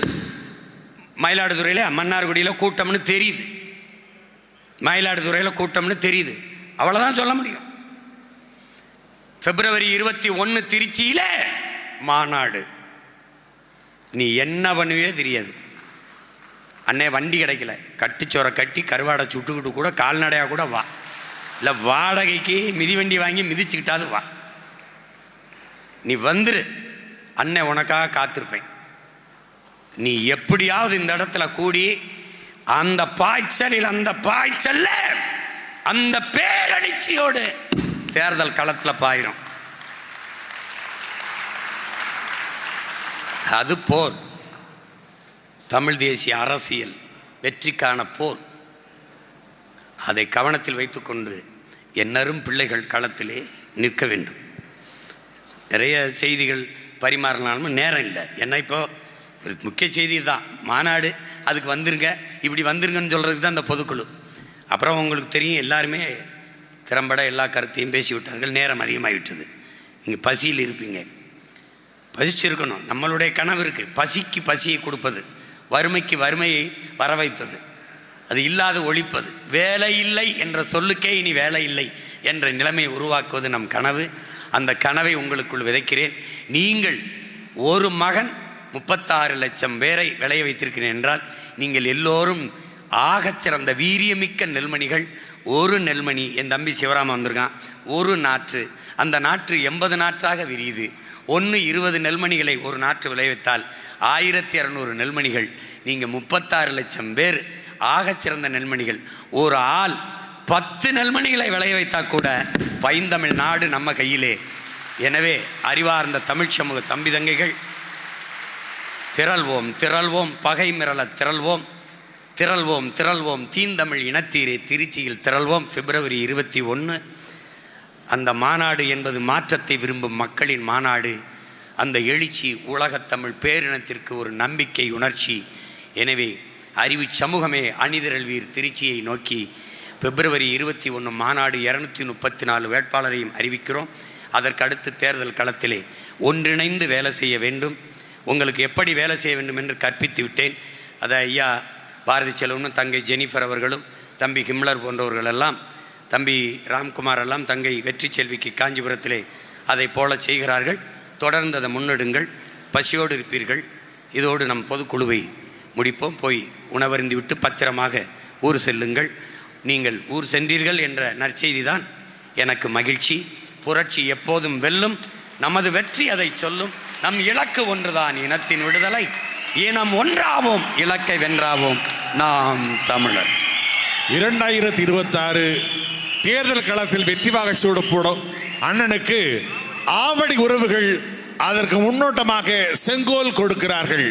மயிலாடுதுறையில் மன்னார்குடியில் கூட்டம்னு தெரியுது. மயிலாடுதுறையில் கூட்டம்னு தெரியுது. அவ்வளோதான் சொல்ல முடியும். பிப்ரவரி 21 திருச்சியில் மாநாடு. நீ என்ன பண்ணுவே தெரியாது. அண்ணே வண்டி கிடைக்கல, கட்டுச்சோரை கட்டி கருவாடை சுட்டுக்கிட்டு கூட கால்நடையாக கூட வா, இல்லை வாடகைக்கு மிதிவண்டி வாங்கி மிதிச்சுக்கிட்டாது வா. நீ வந்துரு, அண்ணன் உனக்காக காத்திருப்பேன். நீ எப்படியாவது இந்த இடத்துல கூடி அந்த பாய்ச்சலில் அந்த பேரழிச்சியோடு தேர்தல் களத்தில் பாயிரும். அது போர். தமிழ் தேசிய அரசியல் வெற்றிக்கான போர். அதை கவனத்தில் வைத்துக்கொண்டு என்னரும் பிள்ளைகள் களத்திலே நிற்க வேண்டும். நிறைய செய்திகள் பரிமாறினாலும் நேரம் இல்லை. என்ன இப்போ முக்கிய செய்தி தான் மாநாடு, அதுக்கு வந்துருங்க, இப்படி வந்துருங்கன்னு சொல்கிறதுக்கு தான் அந்த பொதுக்குழு. அப்புறம் உங்களுக்கு தெரியும், எல்லாருமே திறம்பட எல்லா கருத்தையும் பேசிவிட்டார்கள். நேரம் அதிகமாகிவிட்டது. நீங்கள் பசியில் இருப்பீங்க, பசிச்சிருக்கணும். நம்மளுடைய கனவு இருக்குது, பசிக்கு பசியை கொடுப்பது, வறுமைக்கு வறுமையை வர வைப்பது, அது இல்லாத ஒழிப்பது. வேலை இல்லை என்ற சொல்லுக்கே இனி வேலை இல்லை என்ற நிலைமையை உருவாக்குவது நம் கனவு. அந்த கனவை உங்களுக்குள் விதைக்கிறேன். நீங்கள் ஒரு மகன் 36 லட்சம் பேரை விளைய வைத்திருக்கிறேன் என்றால் நீங்கள் எல்லோரும் ஆகச்சிறந்த வீரியமிக்க நெல்மணிகள். ஒரு நெல்மணி, என் தம்பி சிவராமன் வந்திருக்கான், ஒரு நாற்று, அந்த நாற்று 80 நாற்றாக விரியுது. 20 நெல்மணிகளை ஒரு நாற்று விளைவித்தால் 1200 நெல்மணிகள். நீங்கள் 36 லட்சம் பேர் ஆகச்சிறந்த நெல்மணிகள். ஒரு ஆள் 10 நெல்மணிகளை விளைய வைத்தால் கூட பைந்தமிழ் நாடு நம்ம கையிலே. எனவே அறிவார்ந்த தமிழ் சமூக தம்பி தங்கைகள், திரள்வோம் திரள்வோம், பகை மிரள திரள்வோம், திரள்வோம் திரள்வோம், தீந்தமிழ் இனத்தீரே திருச்சியில் திரள்வோம். பிப்ரவரி 21 அந்த மாநாடு என்பது மாற்றத்தை விரும்பும் மக்களின் மாநாடு. அந்த எழுச்சி உலகத்தமிழ் பேரினத்திற்கு ஒரு நம்பிக்கை உணர்ச்சி. எனவே அறிவு சமூகமே அணிதிரள்வீர் திருச்சியை நோக்கி. பிப்ரவரி 21 மாநாடு 234 வேட்பாளரையும் அறிவிக்கிறோம். அதற்கு அடுத்து தேர்தல் களத்திலே ஒன்றிணைந்து வேலை செய்ய வேண்டும். உங்களுக்கு எப்படி வேலை செய்ய வேண்டும் என்று கற்பித்து விட்டேன். அதை ஐயா பாரதி செல்வனும் தங்கை ஜெனிஃபர் அவர்களும் தம்பி ஹிம்லர் போன்றவர்களெல்லாம், தம்பி ராம்குமார் எல்லாம் தங்கை வெற்றி செல்விக்கு காஞ்சிபுரத்திலே அதை போல செய்கிறார்கள். தொடர்ந்து அதை முன்னெடுங்கள். பசியோடு இருப்பீர்கள். இதோடு நம் பொதுக்குழுவை முடிப்போம். போய் உணவருந்தி விட்டு பத்திரமாக ஊர் செல்லுங்கள். நீங்கள் ஊர் சென்றீர்கள் என்ற நற்செய்தி தான் எனக்கு மகிழ்ச்சி. புரட்சி எப்போதும் வெல்லும். நமது வெற்றி அதை சொல்லும். நம் இலக்கு ஒன்றுதான், இனத்தின் விடுதலை. இனம் ஒன்றாவோம், இலக்கை வென்றாவோம், நாம் தமிழர். 2026 தேர்தல் களத்தில் வெற்றிவாக சூடப்படும் அண்ணனுக்கு ஆவடி உறவுகள் அதற்கு முன்னோட்டமாக செங்கோல் கொடுக்கிறார்கள்.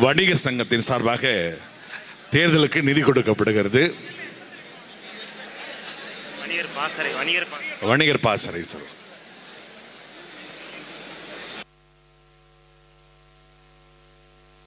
வணிகர் சங்கத்தின் சார்பாக தேர்தலுக்கு நிதி கொடுக்கப்படுகிறது. வணிகர் பாசறை சார்.